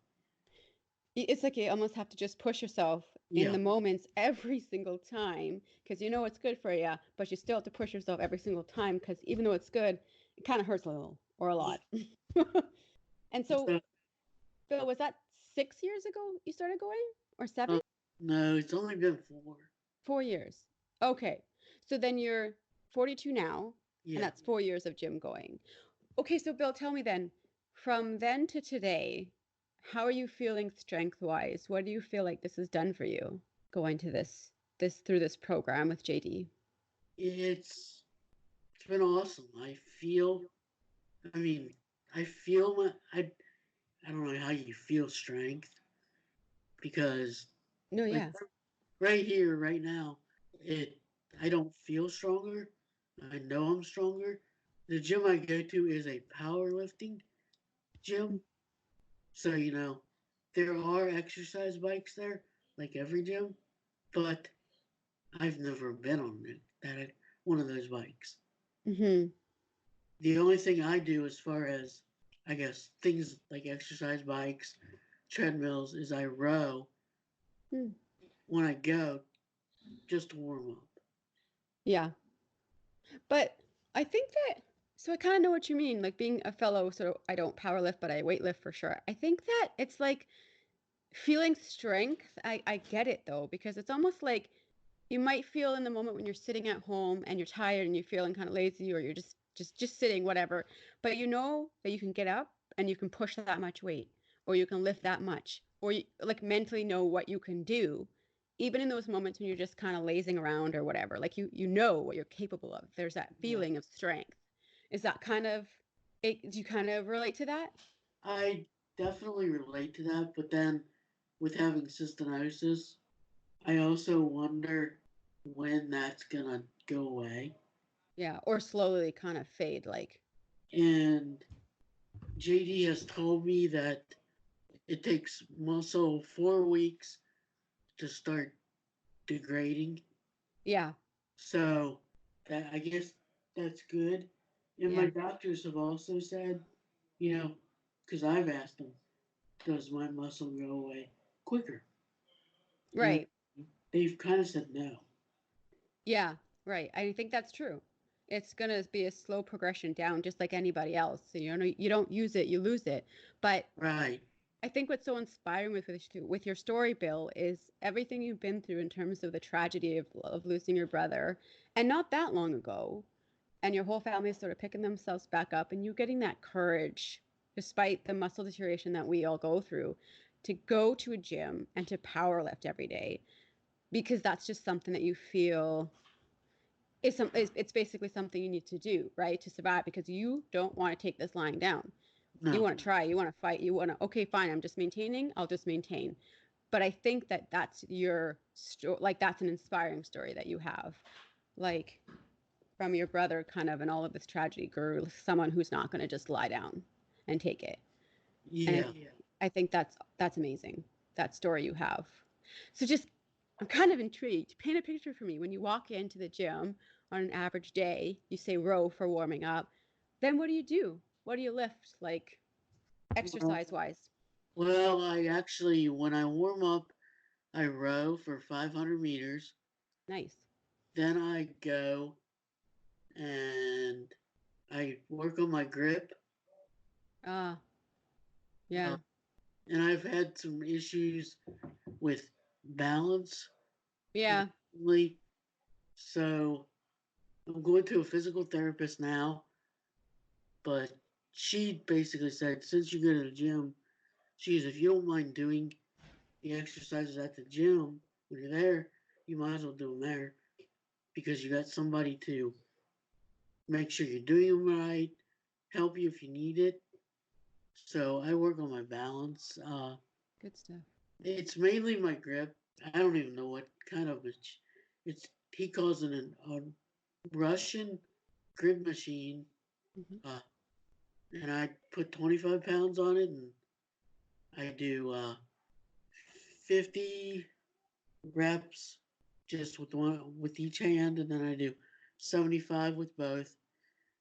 It's like you almost have to just push yourself in Yeah. the moments every single time because you know it's good for you, but you still have to push yourself every single time because even though it's good, it kind of hurts a little or a lot. And so, So, Bill, was that 6 years ago you started going or 7? no, it's only been 4. 4 years. Okay. So then you're 42 now, and Yeah. that's 4 years of gym going. Okay, so Bill, tell me then, from then to today, how are you feeling strength wise? What do you feel like this has done for you going to this through this program with JD? It's been awesome. I mean, I feel I don't know how you feel strength because, No, like, yeah. right here, right now, I don't feel stronger. I know I'm stronger. The gym I go to is a powerlifting gym. So, there are exercise bikes there, like every gym, but I've never been on one of those bikes. Mm-hmm. The only thing I do as far as, I guess, things like exercise bikes, treadmills, is I row Hmm. when I go just to warm up. Yeah. But I think that, so I kind of know what you mean, like being a fellow, so I don't power lift, but I weight lift for sure. I think that it's like feeling strength. I get it though, because it's almost like you might feel in the moment when you're sitting at home and you're tired and you're feeling kind of lazy, or you're just sitting, whatever. But you know that you can get up and you can push that much weight, or you can lift that much, or you like mentally know what you can do, even in those moments when you're just kind of lazing around or whatever. Like you know what you're capable of. There's that Yeah. feeling of strength. Is that kind of it? Do you kind of relate to that? I definitely relate to that, but then with having cystinosis, I also wonder when that's gonna go away. Yeah, or slowly kind of fade. Like, And JD has told me that it takes muscle 4 weeks to start degrading. yeah, So that I guess that's good. And my yeah, doctors have also said, you know, because I've asked them, does my muscle go away quicker? And right. they've kind of said no. Yeah, right. I think that's true. It's going to be a slow progression down, just like anybody else. So, you know, you don't use it, you lose it. But Right. I think what's so inspiring with your story, Bill, is everything you've been through in terms of the tragedy of losing your brother, and not that long ago, and your whole family is sort of picking themselves back up, and you getting that courage, despite the muscle deterioration that we all go through, to go to a gym and to power lift every day, because that's just something that you feel it's basically something you need to do, right, to survive, because you don't want to take this lying down. You No. want to try, you want to fight, you want to, okay, fine, I'm just maintaining, I'll just maintain. But I think that that's your story, like that's an inspiring story that you have, like from your brother, kind of, and all of this tragedy, girl, someone who's not going to just lie down and take it. And Yeah. I think that's amazing, that story you have. So just, I'm kind of intrigued. Paint a picture for me. When you walk into the gym on an average day, you say row for warming up. Then what do you do? What do you lift, like Well, exercise wise? well, I actually, when I warm up, I row for 500 meters. Nice. Then I go and I work on my grip. Ah, Uh, yeah. and I've had some issues with balance Yeah. recently. So I'm going to a physical therapist now, but she basically said, since you go to the gym, geez, if you don't mind doing the exercises at the gym when you're there, you might as well do them there because you got somebody to make sure you're doing them right, help you if you need it. So I work on my balance. Good stuff. It's mainly my grip. I don't even know what kind of it's he calls it a Russian grip machine. Hmm. Uh, and I put 25 pounds on it, and I do 50 reps just with one with each hand, and then I do 75 with both.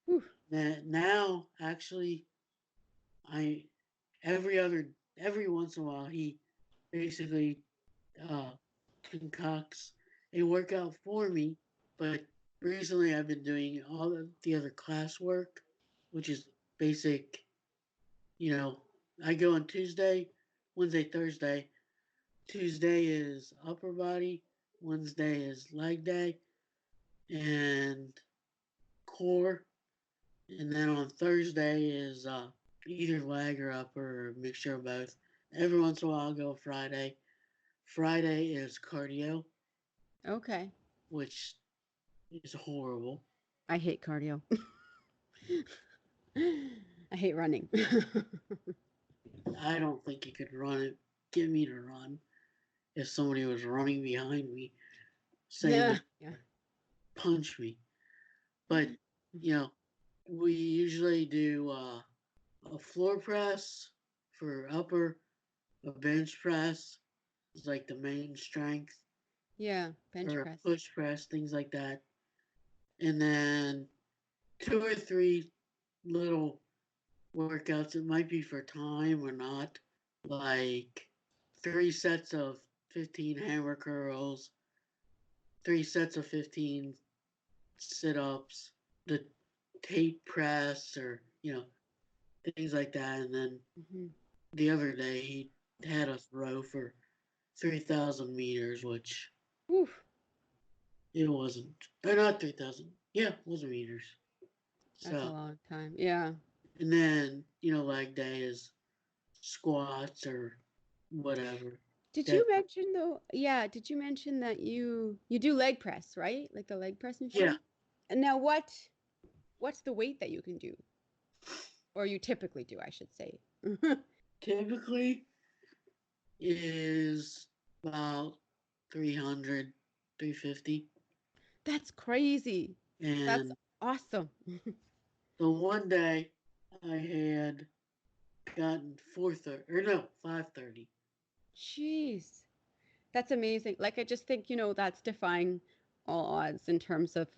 Whew. Then now, actually, I every once in a while he basically uh, concocts a workout for me. But recently, I've been doing all of the other class work, which is basic. You know, I go on Tuesday, Wednesday, Thursday. Tuesday is upper body, Wednesday is leg day, and core. And then on Thursday is either leg or upper or a mixture of both. Every once in a while, I'll go Friday. Friday is cardio, Okay. which is horrible. I hate cardio. I hate running. I don't think you could run it, get me to run if somebody was running behind me saying Yeah. that Yeah. punch me. But, you know, we usually do a floor press for upper, a bench press is like the main strength, Yeah. Bench or a press. push press, things like that. And then two or three little workouts. It might be for time or not, like 3 sets of 15 hammer curls, 3 sets of 15 sit-ups, the tape press, or things like that. And then the other day he had us row for 3,000 meters, which Oof. it wasn't. Or not 3,000. Yeah, it was meters. That's a So, long time. Yeah. and then, leg day is squats or whatever. Did you mention though? Yeah. Did you mention that you do leg press, right? Like the leg press machine? Yeah. And now what's the weight that you can do? Or you typically do, I should say. Typically is about 300, 350. That's crazy. And that's awesome. the one day I had gotten 530. Jeez. That's amazing. Like, I just think, that's defying all odds in terms of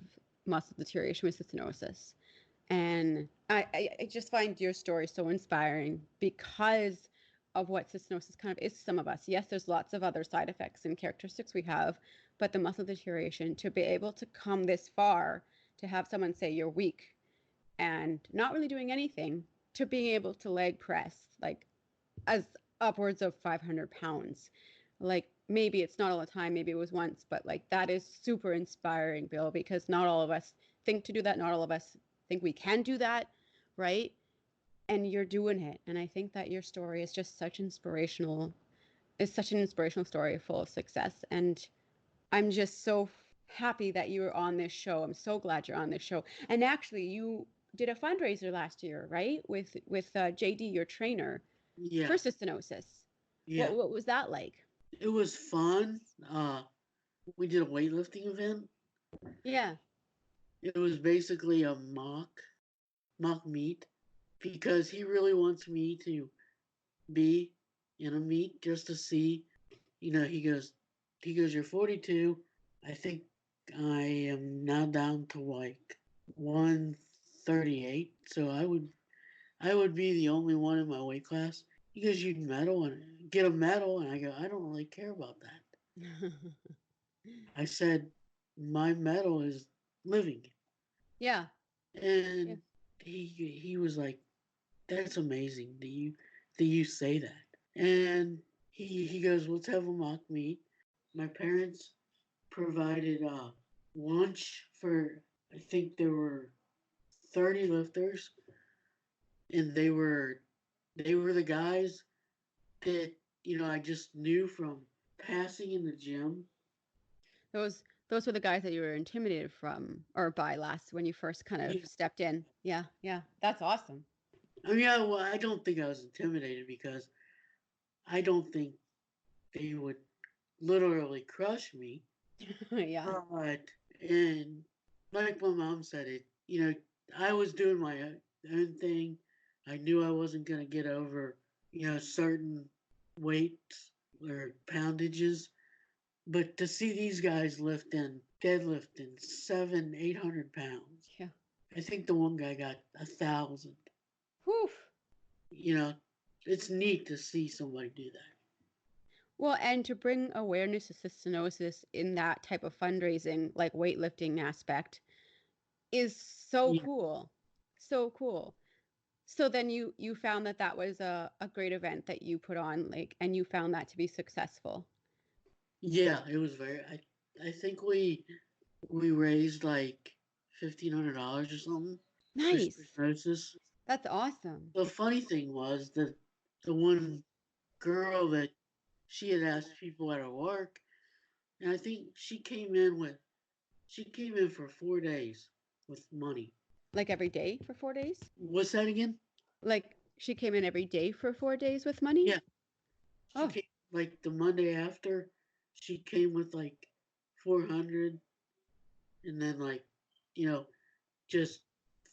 muscle deterioration with cystinosis. And I just find your story so inspiring because of what cystinosis kind of is to some of us. Yes, there's lots of other side effects and characteristics we have, but the muscle deterioration, to be able to come this far, to have someone say you're weak and not really doing anything, to being able to leg press like as upwards of 500 pounds. Like, maybe it's not all the time, maybe it was once, but like that is super inspiring, Bill, because not all of us think to do that. Not all of us think we can do that, right? And you're doing it. And I think that your story is just such an inspirational story full of success. And I'm just so happy that you were on this show. I'm so glad you're on this show. And actually, you did a fundraiser last year, right? With JD, your trainer, Yeah. for cystinosis. Yeah. What was that like? It was fun. We did a weightlifting event. Yeah. It was basically a mock meet, because he really wants me to be in a meet just to see. He goes, you're 42. I think I am now down to like 138. So I would be the only one in my weight class. He goes, you'd get a medal. And I go, I don't really care about that. I said, my medal is living. Yeah. And he was like, that's amazing that you say that. And he goes, let's have a mock meet. My parents provided lunch for, I think there were 30 lifters, and they were the guys that I just knew from passing in the gym. Those were the guys that you were intimidated from or by last when you first kind of stepped in. Yeah, that's awesome. I mean, I don't think I was intimidated, because I don't think they would literally crush me. Yeah. But, and like my mom said, I was doing my own thing. I knew I wasn't going to get over, certain weights or poundages. But to see these guys deadlifting 700-800 pounds. Yeah. I think the one guy got 1,000. Whew. It's neat to see somebody do that. Well, and to bring awareness to cystinosis in that type of fundraising, like weightlifting aspect, is so cool. So cool. So then you found that was a great event that you put on, like, and you found that to be successful. Yeah, it was very. I think we raised like $1,500 or something. Nice. For cystinosis. That's awesome. The funny thing was that the one girl that she had asked people at her work, and I think she came in for 4 days with money. Like every day for 4 days? What's that again? Like she came in every day for 4 days with money? Yeah. She came, like the Monday after, she came with like 400, and then like, just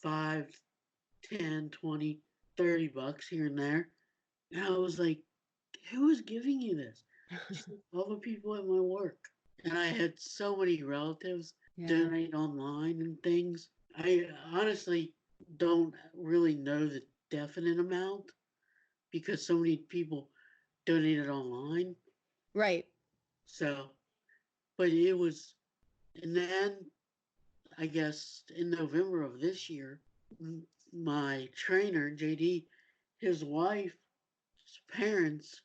5, 10, 20, 30 bucks here and there. And I was like, who is giving you this? All the people at my work. And I had so many relatives donate online and things. I honestly don't really know the definite amount, because so many people donated online. Right. So, but it was And then, I guess, in November of this year, my trainer, JD, his wife's parents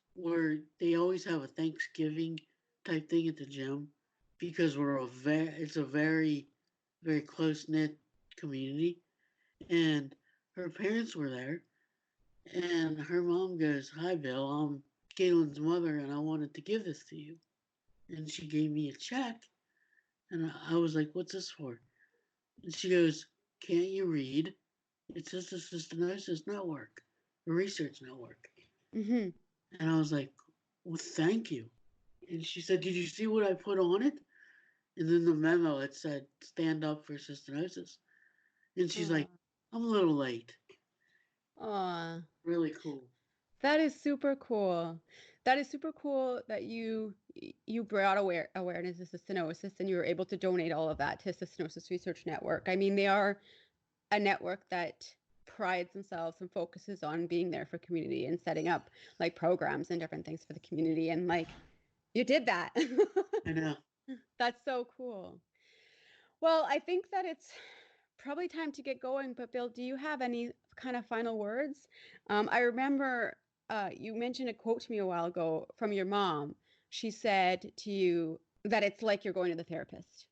they always have a Thanksgiving type thing at the gym because it's a very, very close knit community. And her parents were there, and her mom goes, "Hi, Bill. I'm Galen's mother, and I wanted to give this to you." And she gave me a check, and I was like, "What's this for?" And she goes, "Can't you read? It says the Cystinosis Network, the research network." Mm-hmm. And I was like, "Well, thank you." And she said, "Did you see what I put on it?" And then the memo, it said, "Stand up for cystinosis." And she's like, "I'm a little late." Aw. Really cool. That is super cool. That is super cool that you brought awareness of cystinosis and you were able to donate all of that to Cystinosis Research Network. I mean, they are a network that prides themselves and focuses on being there for community and setting up like programs and different things for the community. And like, you did that. I know. That's so cool. Well, I think that it's probably time to get going. But Bill, do you have any kind of final words? I remember you mentioned a quote to me a while ago from your mom. She said to you that it's like you're going to the therapist,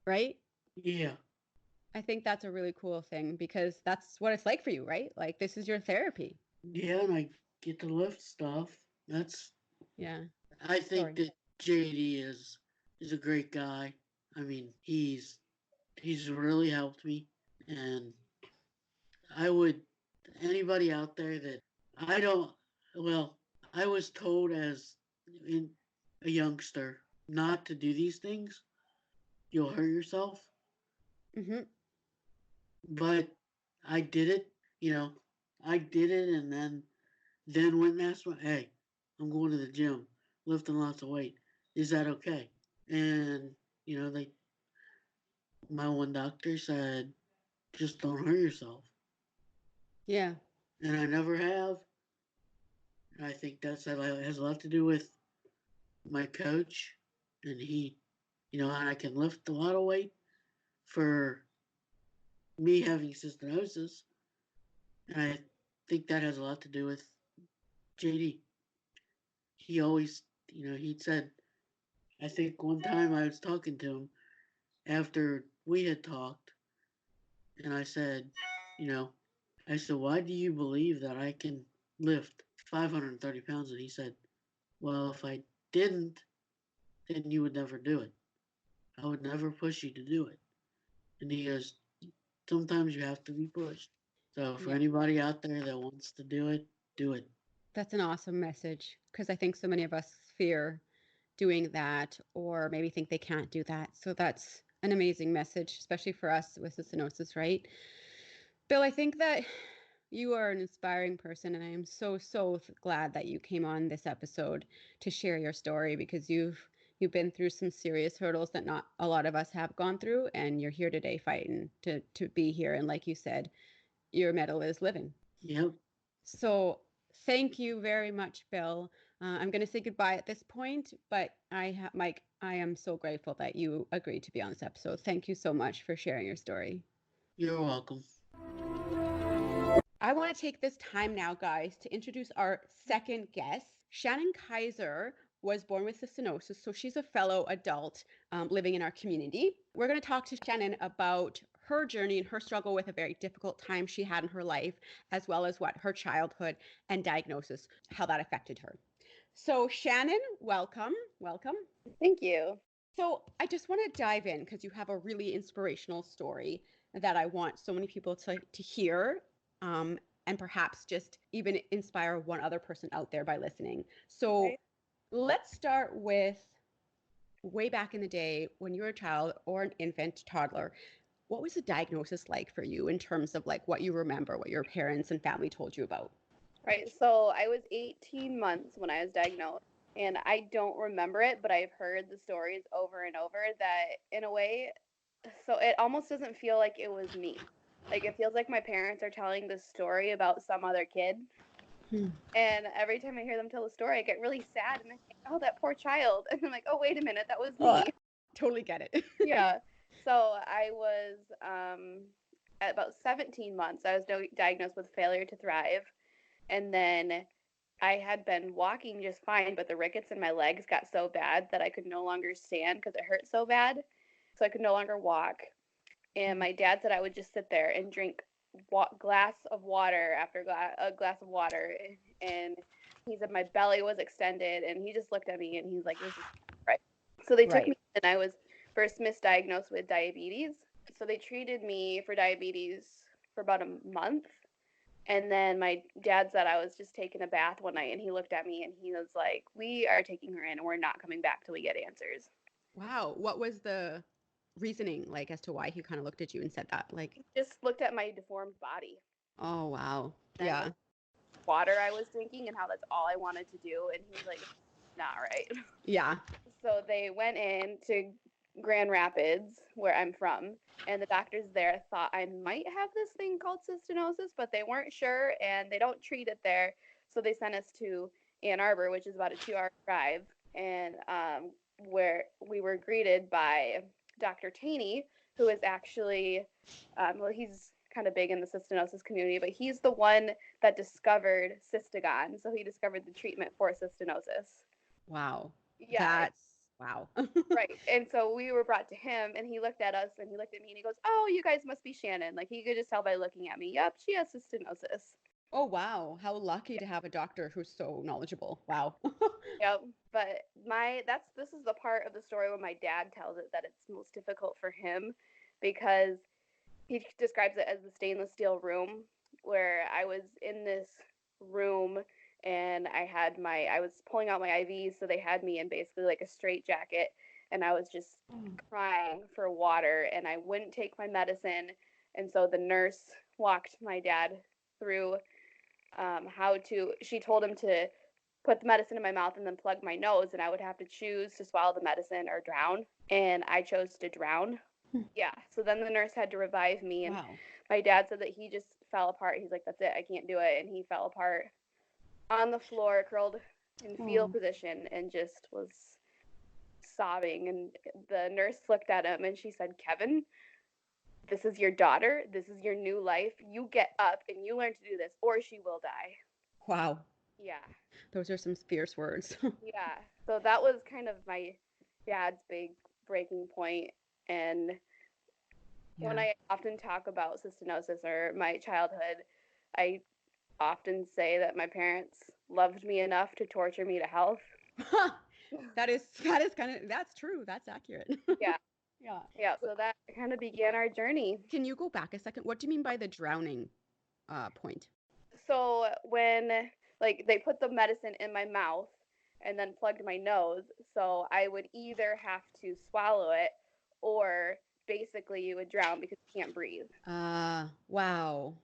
right? Yeah. I think that's a really cool thing because that's what it's like for you, right? Like this is your therapy. Yeah, and I get to lift stuff. Yeah. I think Sorry. that JD is a great guy. I mean, he's really helped me, and I would anybody out there that I don't well, I was told as in a youngster not to do these things. You'll hurt yourself. Mm-hmm. But I did it, you know. I did it, and then went and asked my, "Hey, I'm going to the gym, lifting lots of weight. Is that okay?" And they my one doctor said, "Just don't hurt yourself." Yeah. And I never have. And I think that has a lot to do with my coach, and and I can lift a lot of weight for me having cystinosis, and I think that has a lot to do with JD. He always, he said, I think one time I was talking to him after we had talked, and you know, I said, "Why do you believe that I can lift 530 pounds?" And he said, "Well, if I didn't, then you would never do it. I would never push you to do it." And he goes, "Sometimes you have to be pushed." So for Yeah. anybody out there that wants to do it, do it. That's an awesome message because I think so many of us fear doing that or maybe think they can't do that. So that's an amazing message, especially for us with cystinosis, right? Bill, I think that you are an inspiring person, and I am so, so glad that you came on this episode to share your story because you've been through some serious hurdles that not a lot of us have gone through, and you're here today fighting to be here. And like you said, your medal is living. Yep. So thank you very much, Bill. I'm going to say goodbye at this point, but Mike, I am so grateful that you agreed to be on this episode. Thank you so much for sharing your story. You're welcome. I want to take this time now, guys, to introduce our second guest. Shannon Kaiser was born with cystinosis, so she's a fellow adult living in our community. We're going to talk to Shannon about her journey and her struggle with a very difficult time she had in her life, as well as what her childhood and diagnosis, how that affected her. So Shannon, welcome. Welcome. Thank you. So I just want to dive in because you have a really inspirational story that I want so many people to hear and perhaps just even inspire one other person out there by listening. So let's start with way back in the day when you were a child or an infant, toddler. What was the diagnosis like for you in terms of like what you remember, what your parents and family told you about? Right. So I was 18 months when I was diagnosed, and I don't remember it, but I've heard the stories over and over that in a way, so it almost doesn't feel like it was me. Like it feels like my parents are telling this story about some other kid. And every time I hear them tell a story, I get really sad and I think, oh, that poor child. And I'm like, oh, wait a minute, that was me. Totally get it. Yeah. So I was at about 17 months, I was diagnosed with failure to thrive. And then I had been walking just fine, but the rickets in my legs got so bad that I could no longer stand because it hurt so bad. So I could no longer walk. And my dad said I would just sit there and drink glass of water after a glass of water. And he said my belly was extended, and he just looked at me and he's like, "This is right." So they took me, and I was first misdiagnosed with diabetes. So they treated me for diabetes for about a month. And then my dad said I was just taking a bath one night, and he looked at me and he was like, "We are taking her in, and we're not coming back till we get answers." Wow. What was the reasoning like as to why he kind of looked at you and said that? Like, He just looked at my deformed body. oh, wow. Then Yeah. water I was drinking and how that's all I wanted to do. And he was like, "Not right." Yeah. So they went in to Grand Rapids, where I'm from, and the doctors there thought I might have this thing called cystinosis, but they weren't sure, and they don't treat it there. So they sent us to Ann Arbor, which is about a 2-hour drive, and where we were greeted by Dr. Taney, who is actually, well, he's kind of big in the cystinosis community, but he's the one that discovered cystagon. So he discovered the treatment for cystinosis. Wow. Yeah. That's wow. Right. And so we were brought to him, and he looked at us and he looked at me and he goes, "Oh, you guys must be Shannon." Like, he could just tell by looking at me. "Yep, she has cystinosis." Oh, wow. How lucky to have a doctor who's so knowledgeable. Wow. Yep. But this is the part of the story where my dad tells it that it's most difficult for him, because he describes it as the stainless steel room, where I was in this room and I was pulling out my IVs, so they had me in basically like a straight jacket, and I was just crying for water, and I wouldn't take my medicine. And so the nurse walked my dad through she told him to put the medicine in my mouth and then plug my nose, and I would have to choose to swallow the medicine or drown, and I chose to drown. Yeah, so then the nurse had to revive me, and Wow. my dad said that he just fell apart. He's like, "That's it, I can't do it," and he fell apart on the floor, curled in fetal position, and just was sobbing. And the nurse looked at him and she said, "Kevin, this is your daughter. This is your new life. You get up and you learn to do this, or she will die." Wow. Yeah. Those are some fierce words. Yeah. So that was kind of my dad's big breaking point. And when I often talk about cystinosis or my childhood, I often say that my parents loved me enough to torture me to health. That is kind of, that's true. That's accurate. Yeah. Yeah. Yeah. So that kind of began our journey. Can you go back a second? What do you mean by the drowning point? So when they put the medicine in my mouth and then plugged my nose, so I would either have to swallow it, or basically you would drown because you can't breathe. Wow.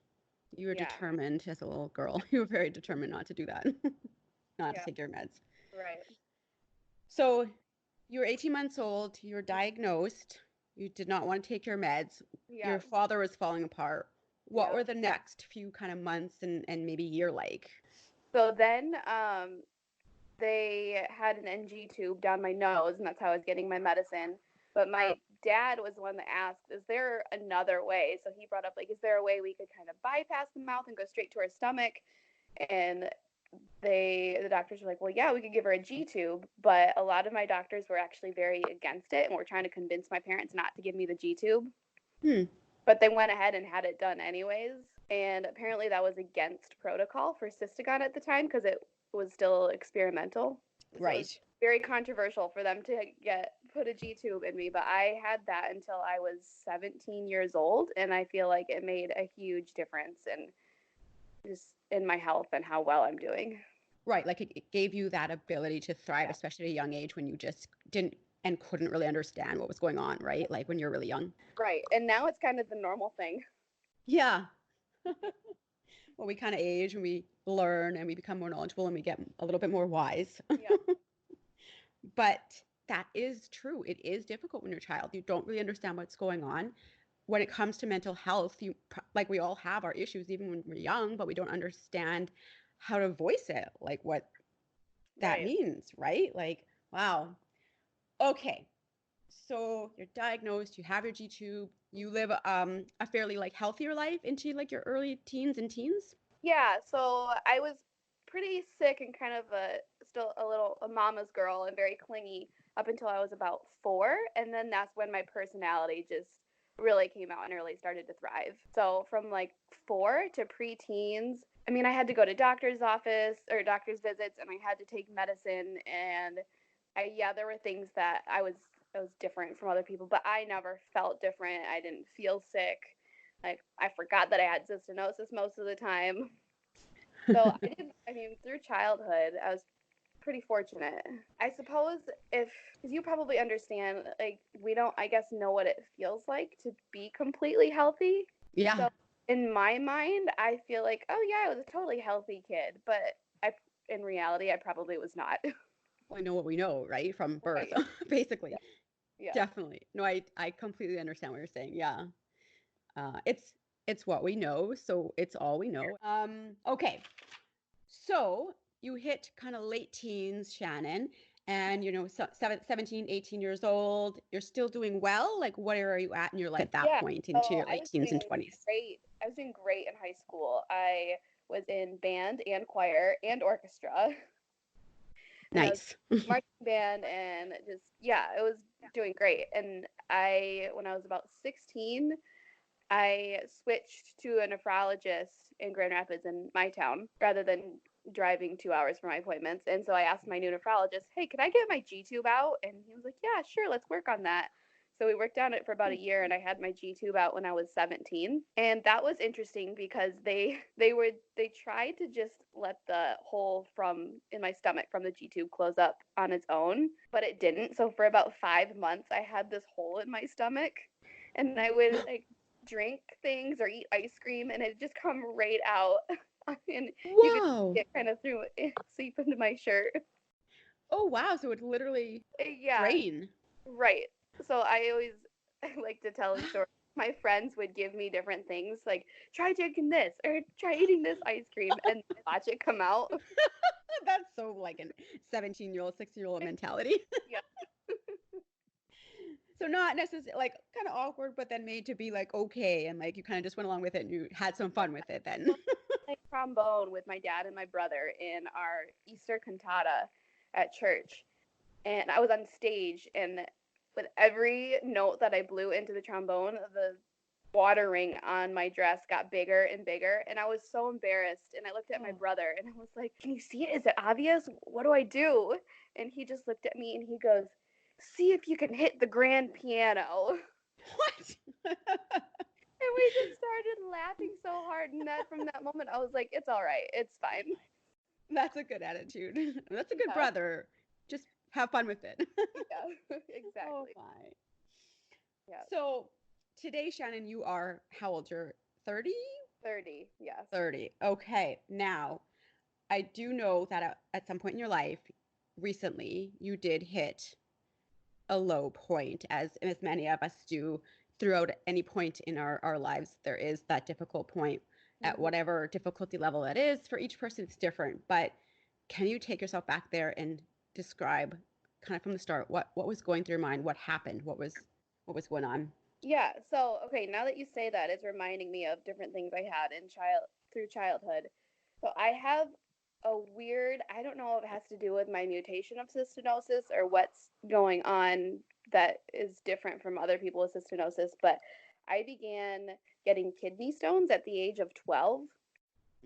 You were determined as a little girl. You were very determined not to do that. Not to take your meds. Right. So you were 18 months old. You were diagnosed. You did not want to take your meds. Yeah. Your father was falling apart. What were the next few kind of months and maybe year like? So then they had an NG tube down my nose, and that's how I was getting my medicine. But my dad was the one that asked, "Is there another way?" So he brought up, like, "Is there a way we could kind of bypass the mouth and go straight to her stomach?" And the doctors were like, "Well, yeah, we could give her a G tube," but a lot of my doctors were actually very against it and were trying to convince my parents not to give me the G tube. But they went ahead and had it done anyways, and apparently that was against protocol for cystagon at the time because it was still experimental. Right. So it was very controversial for them to put a G tube in me, but I had that until I was 17 years old, and I feel like it made a huge difference in my health and how well I'm doing. Right, like it gave you that ability to thrive, especially at a young age when you just didn't and couldn't really understand what was going on, right? Like when you're really young. Right, and now it's kind of the normal thing. Yeah. Well, we kind of age and we learn and we become more knowledgeable and we get a little bit more wise. Yeah. But that is true. It is difficult when you're a child. You don't really understand what's going on. When it comes to mental health, we all have our issues even when we're young, but we don't understand how to voice it, like what that means, right? Like, wow. Okay. So you're diagnosed, you have your G tube, you live a fairly like healthier life into like your early teens and teens. Yeah, so I was pretty sick and kind of still a mama's girl and very clingy up until I was about 4, and then that's when my personality just really came out and really started to thrive. So from like 4 to preteens, I mean, I had to go to doctor's office or doctor's visits, and I had to take medicine, and there were things that I was different from other people, but I never felt different. I didn't feel sick. Like, I forgot that I had cystinosis most of the time. So I mean, through childhood, I was pretty fortunate. I suppose because you probably understand, like, we don't, I guess, know what it feels like to be completely healthy. Yeah. So in my mind, I feel like, oh yeah, I was a totally healthy kid, but in reality, I probably was not. We know what we know, right? From birth, Right. basically. Yeah. Definitely. No, I completely understand what you're saying. Yeah. It's what we know, so it's all we know. Okay. So you hit kind of late teens, Shannon, and 17, 18 years old. You're still doing well. Like, where are you at in your life at that Yeah. point into So your I late was teens and doing 20s? great. I was doing great in high school. I was in band and choir and orchestra. And I was Nice. marching band and just it was doing great. And when I was about 16, I switched to a nephrologist in Grand Rapids in my town rather than driving 2 hours for my appointments. And so I asked my new nephrologist, hey, can I get my G tube out? And he was like, yeah, sure, let's work on that. So we worked on it for about a year, and I had my G tube out when I was 17. And that was interesting because they tried to just let the hole in my stomach from the G tube close up on its own, but it didn't. So for about 5 months, I had this hole in my stomach, and I would like drink things or eat ice cream, and it just come right out. And you could Whoa. get kind of seep into my shirt. Oh, wow. So it literally Yeah, drain. right. So I always like to tell the story. My friends would give me different things, like try drinking this or try eating this ice cream, and watch it come out. That's so like a 17-year-old, 16-year-old mentality. Yeah. So not necessarily like kind of awkward, but then made to be like okay, and like you kind of just went along with it and you had some fun with it then. Like trombone with my dad and my brother in our Easter cantata at church, and I was on stage, and with every note that I blew into the trombone, the water ring on my dress got bigger and bigger, and I was so embarrassed. And I looked at my brother, and I was like, can you see it? Is it obvious? What do I do? And he just looked at me, and he goes, see if you can hit the grand piano. What? And we just started laughing so hard, and from that moment I was like, it's all right, it's fine. That's a good attitude. That's a good Yeah. brother. Just have fun with it. Yeah, exactly. Oh my. Yeah. So today, Shannon, you are how old? You're 30? 30, yes. 30. Okay. Now, I do know that at some point in your life, recently, you did hit a low point, as many of us do throughout any point in our lives. There is that difficult point at whatever difficulty level it is. For each person, it's different. But can you take yourself back there and describe kind of from the start what was going through your mind, what happened, what was going on? Yeah, so okay, now that you say that, it's reminding me of different things I had through childhood. So I have a weird, I don't know if it has to do with my mutation of cystinosis or what's going on that is different from other people with cystinosis, but I began getting kidney stones at the age of 12.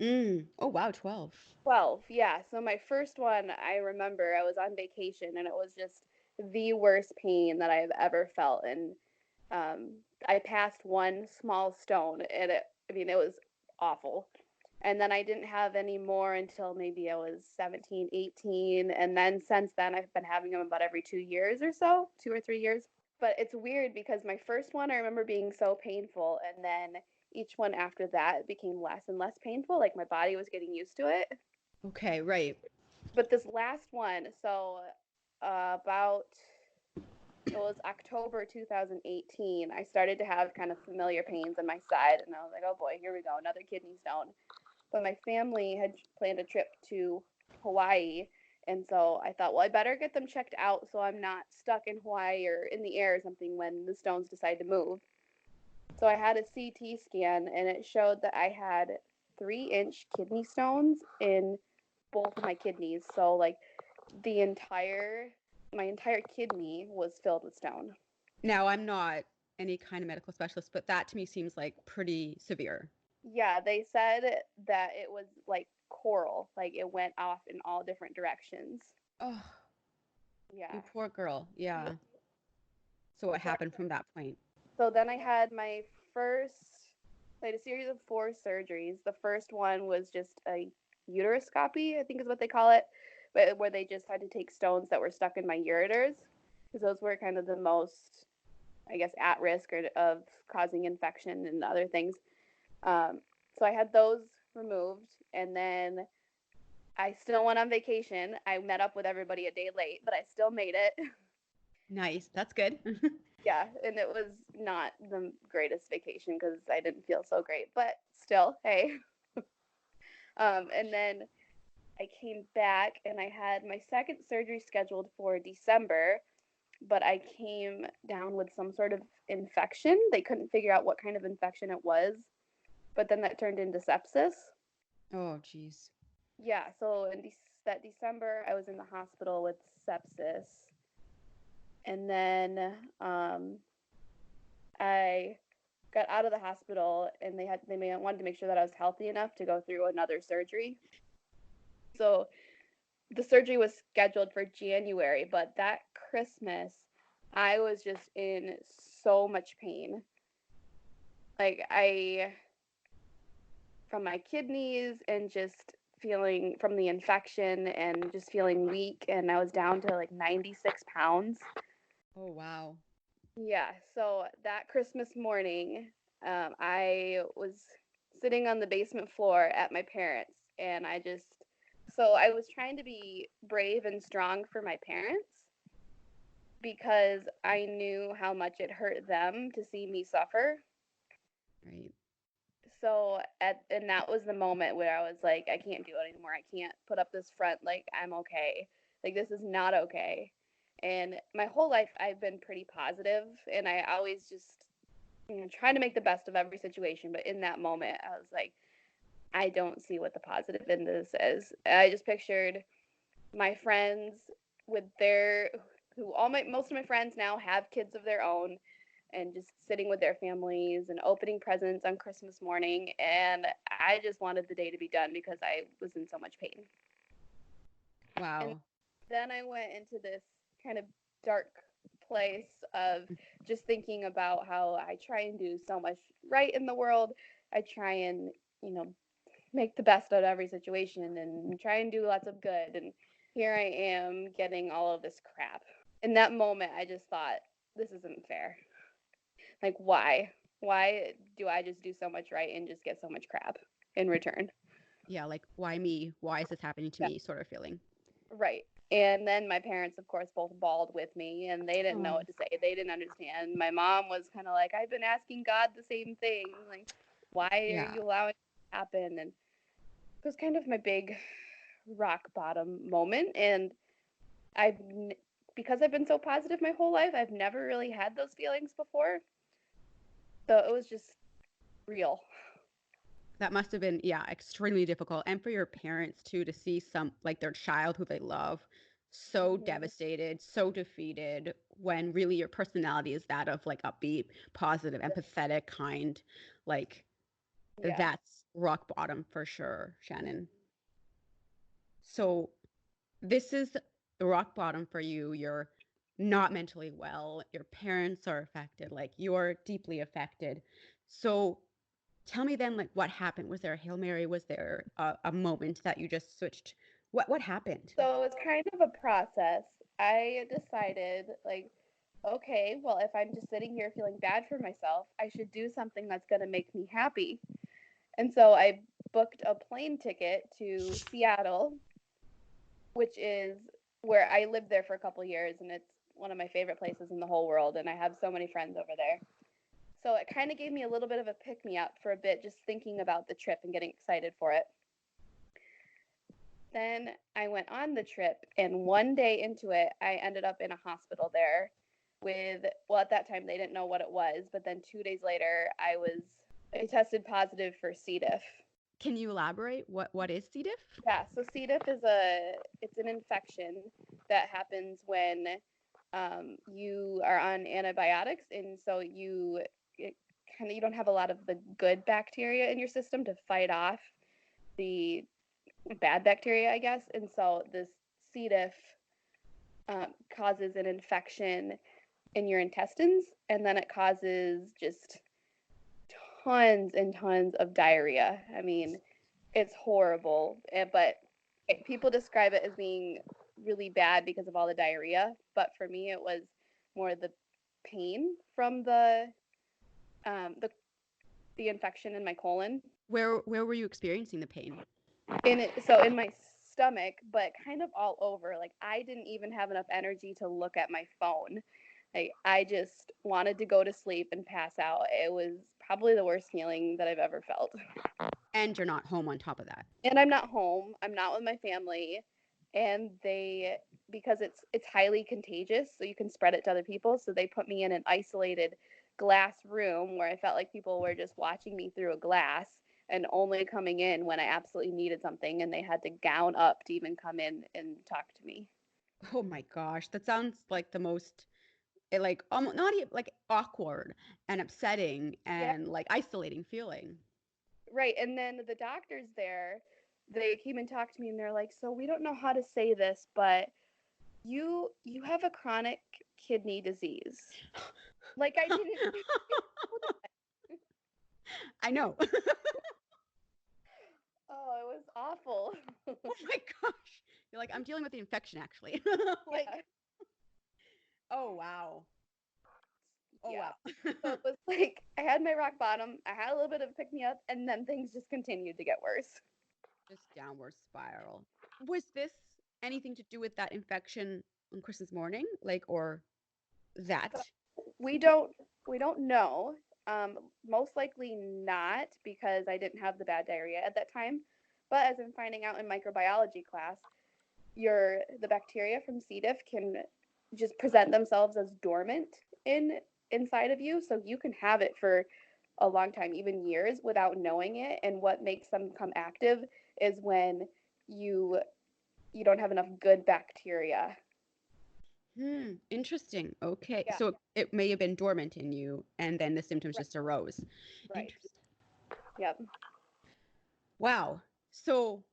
Oh wow, 12. 12, yeah. So my first one, I remember I was on vacation, and it was just the worst pain that I've ever felt. And I passed one small stone, and it was awful. And then I didn't have any more until maybe I was 17, 18. And then since then, I've been having them about every 2 years or so, 2 or 3 years. But it's weird because my first one, I remember being so painful. And then each one after that became less and less painful. Like my body was getting used to it. Okay, right. But this last one, so about it was October 2018, I started to have kind of familiar pains in my side, and I was like, oh boy, here we go, another kidney stone. But my family had planned a trip to Hawaii, And so I thought, well, I better get them checked out so I'm not stuck in Hawaii or in the air or something when the stones decide to move. So I had a CT scan, and it showed that I had 3-inch kidney stones in both of my kidneys. So like my entire kidney was filled with stone. Now, I'm not any kind of medical specialist, but that to me seems like pretty severe. Yeah, they said that it was like coral, like it went off in all different directions. Oh, Yeah. you poor girl. Yeah. So what happened from that point? So then I had I had a series of 4 surgeries. The first one was just a uteroscopy, I think is what they call it, but where they just had to take stones that were stuck in my ureters, because those were kind of the most, I guess, at risk of causing infection and other things. So I had those removed, and then I still went on vacation. I met up with everybody a day late, but I still made it. Nice. That's good. Yeah, and it was not the greatest vacation because I didn't feel so great, but still, hey. And then I came back and I had my second surgery scheduled for December, but I came down with some sort of infection. They couldn't figure out what kind of infection it was, but then that turned into sepsis. Oh, geez. Yeah, so in that December, I was in the hospital with sepsis. And then I got out of the hospital, and they wanted to make sure that I was healthy enough to go through another surgery. So the surgery was scheduled for January, but that Christmas, I was just in so much pain. Like from my kidneys and just feeling from the infection and just feeling weak, and I was down to like 96 pounds. Oh, wow. Yeah, so that Christmas morning, I was sitting on the basement floor at my parents, and so I was trying to be brave and strong for my parents because I knew how much it hurt them to see me suffer. Right. So and that was the moment where I was like, I can't do it anymore. I can't put up this front like I'm okay. Like this is not okay. And my whole life I've been pretty positive, and I always just trying to make the best of every situation. But in that moment, I was like, I don't see what the positive in this is. I just pictured my friends with most of my friends now have kids of their own, and just sitting with their families and opening presents on Christmas morning. And I just wanted the day to be done because I was in so much pain. Wow. And then I went into this kind of dark place of just thinking about how I try and do so much right in the world. I try and, make the best out of every situation and try and do lots of good. And here I am getting all of this crap. In that moment, I just thought, this isn't fair. Like, why? Why do I just do so much right and just get so much crap in return? Yeah, like, why me? Why is this happening to me sort of feeling? Right. And then my parents, of course, both bawled with me, and they didn't know what to say. They didn't understand. My mom was kind of like, I've been asking God the same thing. Like, why are you allowing it to happen? And it was kind of my big rock bottom moment. And because I've been so positive my whole life, I've never really had those feelings before. So it was just real. That must have been, extremely difficult. And for your parents too, to see their child who they love so devastated, so defeated, when really your personality is that of like upbeat, positive, empathetic, kind. Like that's rock bottom for sure, Shannon. So this is the rock bottom for you. You're not mentally well. Your parents are affected. Like you're deeply affected. So tell me then, like, what happened? Was there a Hail Mary? Was there a moment that you just switched? What happened? So it was kind of a process. I decided, like, okay, well, if I'm just sitting here feeling bad for myself, I should do something that's going to make me happy. And so I booked a plane ticket to Seattle, which is where I lived there for a couple years, and it's one of my favorite places in the whole world, and I have so many friends over there. So it kind of gave me a little bit of a pick-me-up for a bit, just thinking about the trip and getting excited for it. Then I went on the trip, and one day into it, I ended up in a hospital there with, well, at that time they didn't know what it was, but then 2 days later, I tested positive for C. diff. Can you elaborate? What is C. diff? Yeah, so C. diff it's an infection that happens when you are on antibiotics, and so you don't have a lot of the good bacteria in your system to fight off the bad bacteria, I guess. And so this C. diff causes an infection in your intestines, and then it causes just tons and tons of diarrhea. I mean, it's horrible, but people describe it as being really bad because of all the diarrhea. But for me, it was more the pain from the infection in my colon. Where were you experiencing the pain? So in my stomach, but kind of all over. Like, I didn't even have enough energy to look at my phone. Like, I just wanted to go to sleep and pass out. It was probably the worst feeling that I've ever felt. And you're not home on top of that. And I'm not home. I'm not with my family. And because it's highly contagious, so you can spread it to other people. So they put me in an isolated glass room where I felt like people were just watching me through a glass and only coming in when I absolutely needed something. And they had to gown up to even come in and talk to me. Oh my gosh, that sounds like the most like almost not even like awkward and upsetting and like isolating feeling. Right. And then the doctors there, they came and talked to me, and they're like, so we don't know how to say this, but you have a chronic kidney disease. Like, I didn't know that. I know. Oh, it was awful. Oh my gosh. You're like, I'm dealing with the infection actually. Like, Yeah. oh wow. Oh Yeah. wow. So it was like I had my rock bottom, I had a little bit of a pick me up, and then things just continued to get worse. Just downward spiral. Was this anything to do with that infection on Christmas morning? Like, or that? We don't know. Most likely not, because I didn't have the bad diarrhea at that time. But as I'm finding out in microbiology class, the bacteria from C. diff can just present themselves as dormant inside of you, so you can have it for a long time, even years, without knowing it. And what makes them come active is when you don't have enough good bacteria. Interesting. Okay. Yeah. So it may have been dormant in you and then the symptoms just arose. Right. Interesting. Yep. Wow. So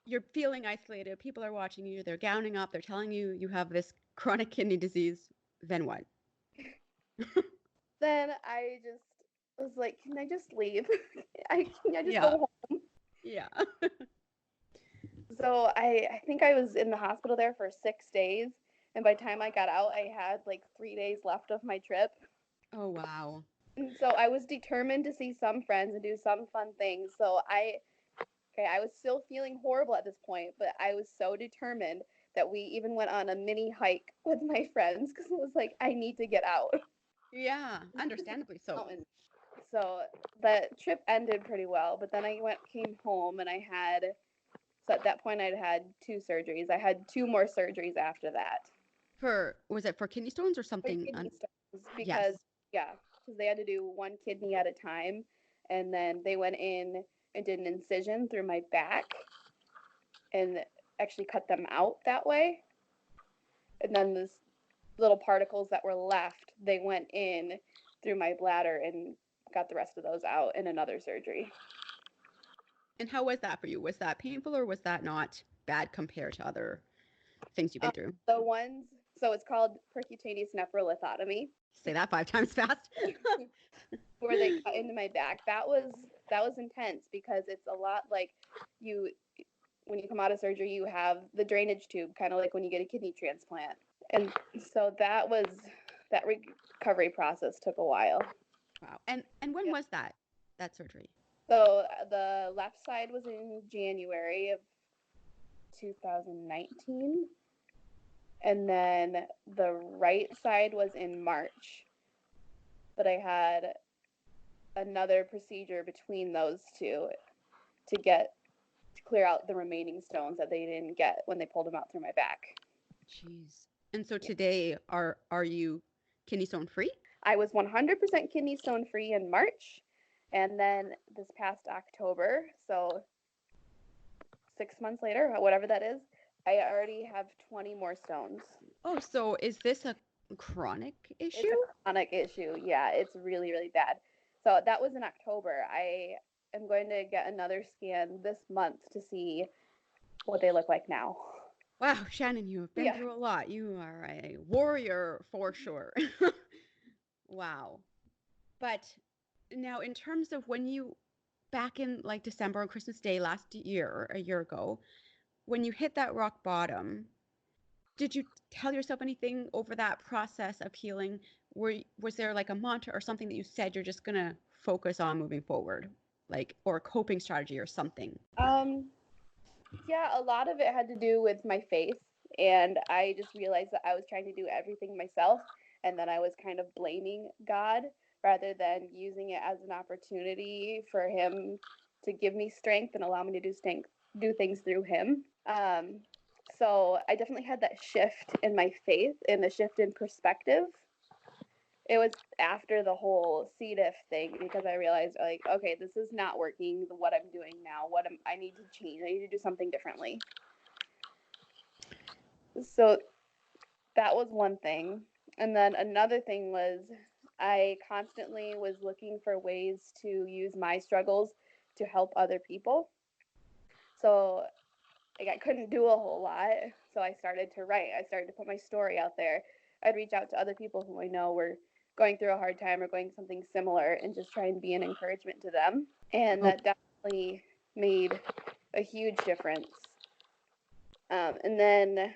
you're feeling isolated. People are watching you. They're gowning up. They're telling you you have this chronic kidney disease. Then what? Then I just was like, can I just leave? Can I just Yeah. go home? Yeah. So I think I was in the hospital there for 6 days. And by the time I got out, I had like 3 days left of my trip. Oh, wow. And so I was determined to see some friends and do some fun things. So I was still feeling horrible at this point, but I was so determined that we even went on a mini hike with my friends, because it was like, I need to get out. Yeah, understandably so. So the trip ended pretty well, but then came home, and so at that point I'd had 2 surgeries. I had 2 more surgeries after that. Was it for kidney stones or something? Kidney stones, Yes. because they had to do one kidney at a time, and then they went in and did an incision through my back and actually cut them out that way. And then these little particles that were left, they went in through my bladder and got the rest of those out in another surgery. And how was that for you? Was that painful or was that not bad compared to other things you've been through? So it's called percutaneous nephrolithotomy. Say that 5 times fast. Where they cut into my back. That was intense, because it's a lot like when you come out of surgery, you have the drainage tube, kind of like when you get a kidney transplant. And so that recovery process took a while. Wow. And when was that surgery? So the left side was in January of 2019. And then the right side was in March. But I had another procedure between those two to get clear out the remaining stones that they didn't get when they pulled them out through my back. Jeez. And so today, are you kidney stone free? I was 100% kidney stone free in March, and then this past October, so 6 months later, whatever that is, I already have 20 more stones. Oh, so is this a chronic issue? It's a chronic issue. Yeah, it's really, really bad. So that was in October. I am going to get another scan this month to see what they look like now. Wow, Shannon, you have been through a lot. You are a warrior for sure. Wow. But now, in terms of when you, back in like December on Christmas Day last year, a year ago, when you hit that rock bottom, did you tell yourself anything over that process of healing? Was there like a mantra or something that you said you're just gonna focus on moving forward, like, or a coping strategy or something? Yeah, a lot of it had to do with my faith, and I just realized that I was trying to do everything myself, and then I was kind of blaming God rather than using it as an opportunity for Him to give me strength and allow me to do things through Him. So I definitely had that shift in my faith and the shift in perspective. It was after the whole C. diff thing because I realized, like, okay, this is not working. What I'm doing now, I need to change. I need to do something differently. So that was one thing. And then another thing was I constantly was looking for ways to use my struggles to help other people. So like I couldn't do a whole lot. So I started to write. I started to put my story out there. I'd reach out to other people who I know were going through a hard time or going something similar and just try and be an encouragement to them. And that definitely made a huge difference. And then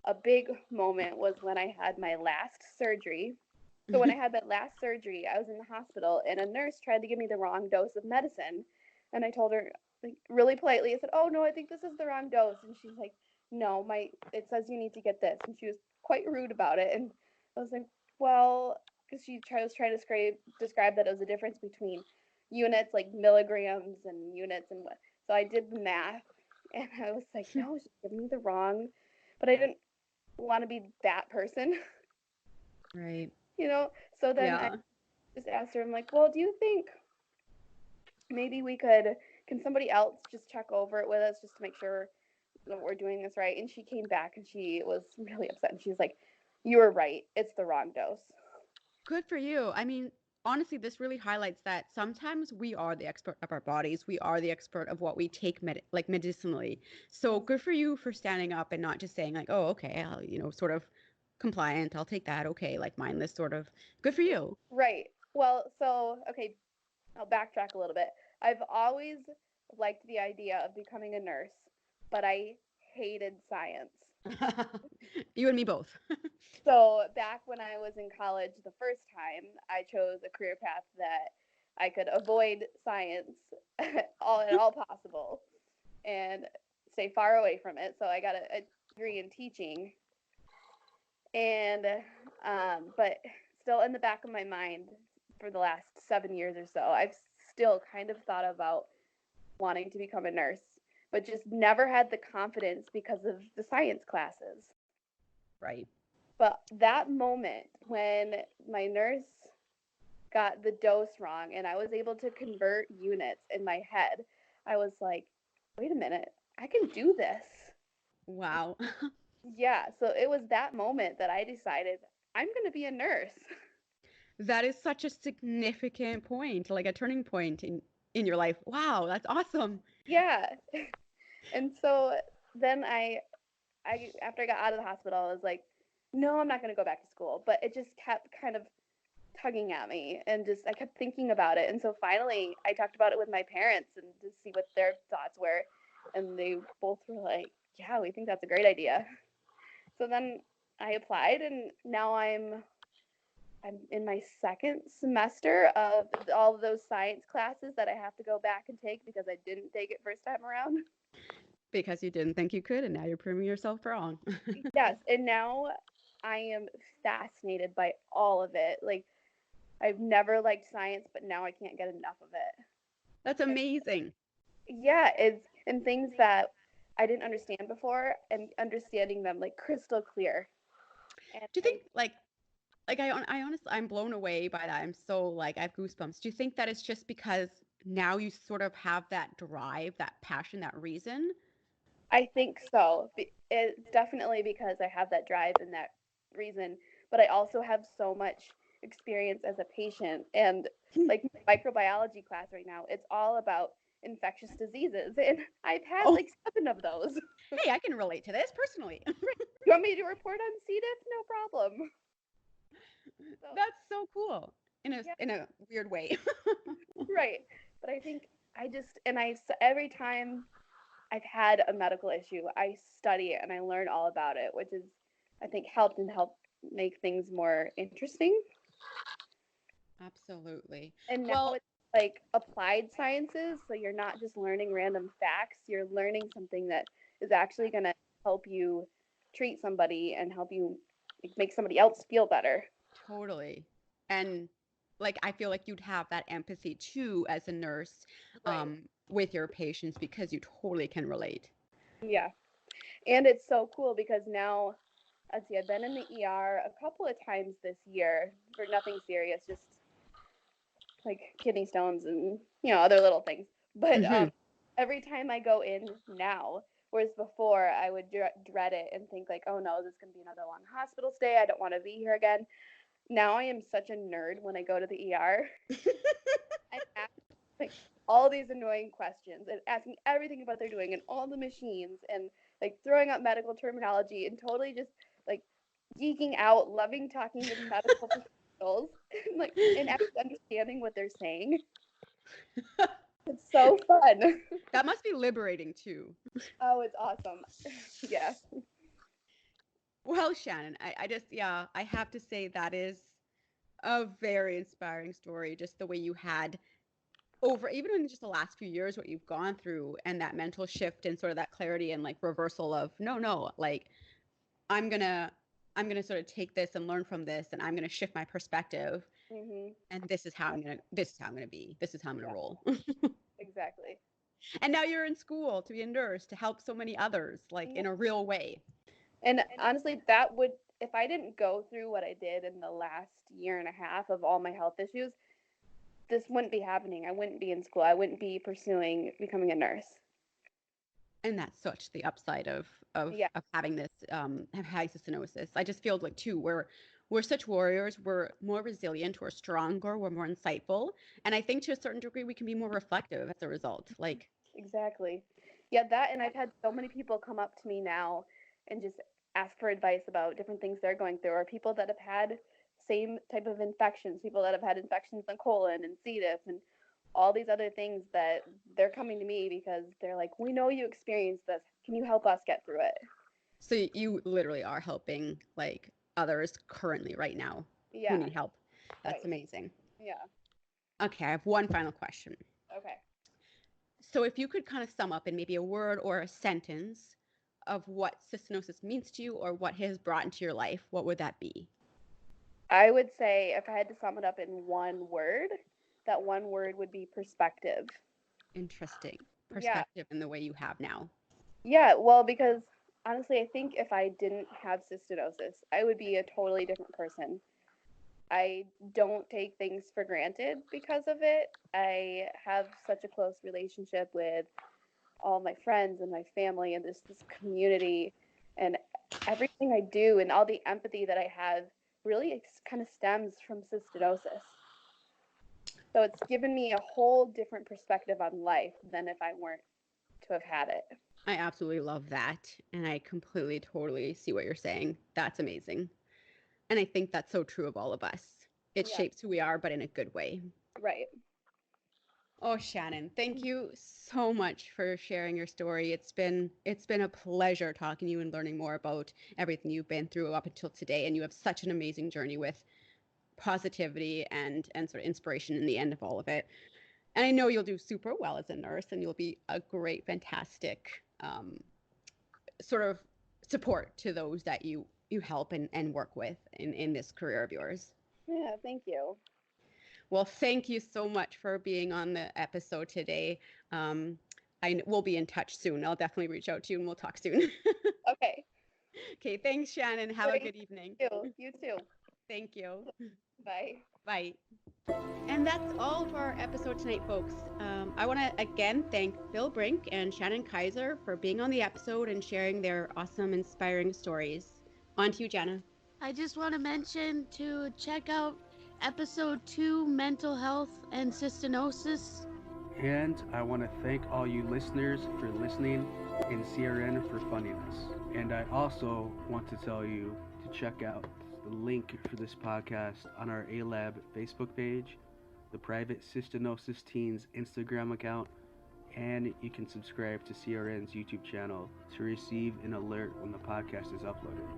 a big moment was when I had my last surgery. So when I had that last surgery, I was in the hospital and a nurse tried to give me the wrong dose of medicine. And I told her, like, really politely, I said, "Oh no, I think this is the wrong dose." And she's like, "No, it says you need to get this." And she was quite rude about it. And I was like, well, because she was trying to describe that it was a difference between units, like milligrams and units and what. So I did the math and I was like, no, she's giving me the wrong. But I didn't want to be that person. Right. You know? So then I just asked her, I'm like, well, do you think maybe can somebody else just check over it with us just to make sure that we're doing this right? And she came back and she was really upset. And she's like, you were right. It's the wrong dose. Good for you. I mean, honestly, this really highlights that sometimes we are the expert of our bodies. We are the expert of what we take medicinally. So good for you for standing up and not just saying like, oh, okay, I'll, sort of compliant. I'll take that. Okay. Like mindless sort of. Good for you. Right. Well, so, okay, I'll backtrack a little bit. I've always liked the idea of becoming a nurse, but I hated science. You and me both. So back when I was in college the first time, I chose a career path that I could avoid science all possible and stay far away from it. So I got a degree in teaching. And but still in the back of my mind for the last 7 years or so, I've still kind of thought about wanting to become a nurse, but just never had the confidence because of the science classes. Right. But that moment when my nurse got the dose wrong and I was able to convert units in my head, I was like, wait a minute, I can do this. Wow. Yeah, so it was that moment that I decided I'm going to be a nurse. That is such a significant point, like a turning point in your life. Wow, that's awesome. Yeah. And so then I after I got out of the hospital, I was like, no, I'm not going to go back to school. But it just kept kind of tugging at me and I kept thinking about it. And so finally I talked about it with my parents and to see what their thoughts were. And they both were like, yeah, we think that's a great idea. So then I applied and now I'm in my second semester of all of those science classes that I have to go back and take because I didn't take it first time around. Because you didn't think you could, and now you're proving yourself wrong. Yes, and now I am fascinated by all of it. Like, I've never liked science, but now I can't get enough of it. That's amazing. Yeah, and things that I didn't understand before, and understanding them like crystal clear. And Do you think I honestly, I'm blown away by that. I'm so like, I have goosebumps. Do you think that it's just because now you sort of have that drive, that passion, that reason? I think so. It's definitely because I have that drive and that reason, but I also have so much experience as a patient. And like my microbiology class right now, it's all about infectious diseases, and I've had Oh, like 7 of those. hey, I can relate to this personally. You want me to report on C. diff? No problem. So, That's so cool yeah, in a weird way. right. But I think I just, and every time I've had a medical issue, I study it and I learn all about it, which is, I think, helped make things more interesting. Absolutely. And now Well, it's like applied sciences, so you're not just learning random facts, you're learning something that is actually going to help you treat somebody and help you make somebody else feel better. totally. And like I feel like you'd have that empathy too as a nurse Right. with your patients because you totally can relate. Yeah. And it's so cool because now, let's see, I've been in the ER a couple of times this year for nothing serious, just like kidney stones and other little things. But Hmm. every time I go in now, whereas before I would dread it and think like, oh no, this is gonna be another long hospital stay. I don't want to be here again. Now I am such a nerd when I go to the ER. I'm asking like all these annoying questions and asking everything about they're doing and all the machines and like throwing out medical terminology and totally just like geeking out, loving talking to medical professionals and actually understanding what they're saying. It's so fun. That must be liberating too. Oh, it's awesome. Yeah. Well, Shannon, I just, yeah, I have to say that is a very inspiring story. Just the way you had over, even in just the last few years, what you've gone through and that mental shift and sort of that clarity and like reversal of no, like I'm gonna, I'm gonna sort of take this and learn from this and I'm gonna shift my perspective. Mhm. And this is how I'm gonna be. This is how I'm gonna Yeah. roll. Exactly. And now you're in school to be a nurse to help so many others, like Yeah. in a real way. And honestly, that would, if I didn't go through what I did in the last year and a half of all my health issues, this wouldn't be happening. I wouldn't be in school. I wouldn't be pursuing becoming a nurse. And that's such the upside Yeah. of having this have high cystinosis. I just feel like too we're such warriors. We're more resilient. We're stronger. We're more insightful. And I think to a certain degree we can be more reflective as a result. Like, Exactly. Yeah, that, and I've had so many people come up to me now and just ask for advice about different things they're going through, or people that have had same type of infections, people that have had infections in the colon and C. diff and all these other things, that they're coming to me because they're like, we know you experienced this. Can you help us get through it? so you literally are helping like others currently right now who Yeah. need help. That's Right. amazing. Yeah. Okay, I have one final question. Okay. So if you could kind of sum up in maybe a word or a sentence of what cystinosis means to you or what it has brought into your life, what would that be? I would say if I had to sum it up in one word, that one word would be perspective. Interesting Yeah. perspective in the way you have now. Yeah, well, because honestly, I think if I didn't have cystinosis, I would be a totally different person. I don't take things for granted because of it. I have such a close relationship with all my friends and my family and this community, and everything I do and all the empathy that I have really kind of stems from cystinosis. So it's given me a whole different perspective on life than if I weren't to have had it. I absolutely love that. And I completely, totally see what you're saying. That's amazing. And I think that's so true of all of us. It Yeah, shapes who we are, but in a good way. right. Oh, Shannon, thank you so much for sharing your story. It's been a pleasure talking to you and learning more about everything you've been through up until today. And you have such an amazing journey with positivity and sort of inspiration in the end of all of it. And I know you'll do super well as a nurse, and you'll be a great, fantastic sort of support to those that you help and work with in this career of yours. Yeah, thank you. Well, thank you so much for being on the episode today. Um, we'll be in touch soon. I'll definitely reach out to you and we'll talk soon. Okay. Okay, thanks, Shannon. Have a good evening. You too. Thank you. Bye. Bye. And that's all for our episode tonight, folks. I want to again thank Bill Brink and Shannon Kaiser for being on the episode and sharing their awesome, inspiring stories. On to you, Jana. I just want to mention to check out episode 2, Mental Health and Cystinosis. And I want to thank all you listeners for listening and CRN for funding us. And I also want to tell you to check out the link for this podcast on our ALAB Facebook page, the private Cystinosis Teens Instagram account, and you can subscribe to CRN's YouTube channel to receive an alert when the podcast is uploaded.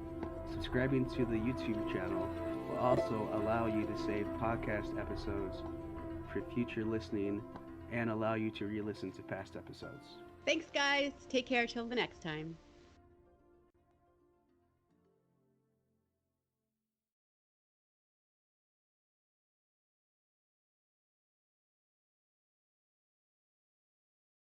Subscribing to the YouTube channel will also allow you to save podcast episodes for future listening and allow you to re-listen to past episodes. Thanks, guys. Take care till the next time.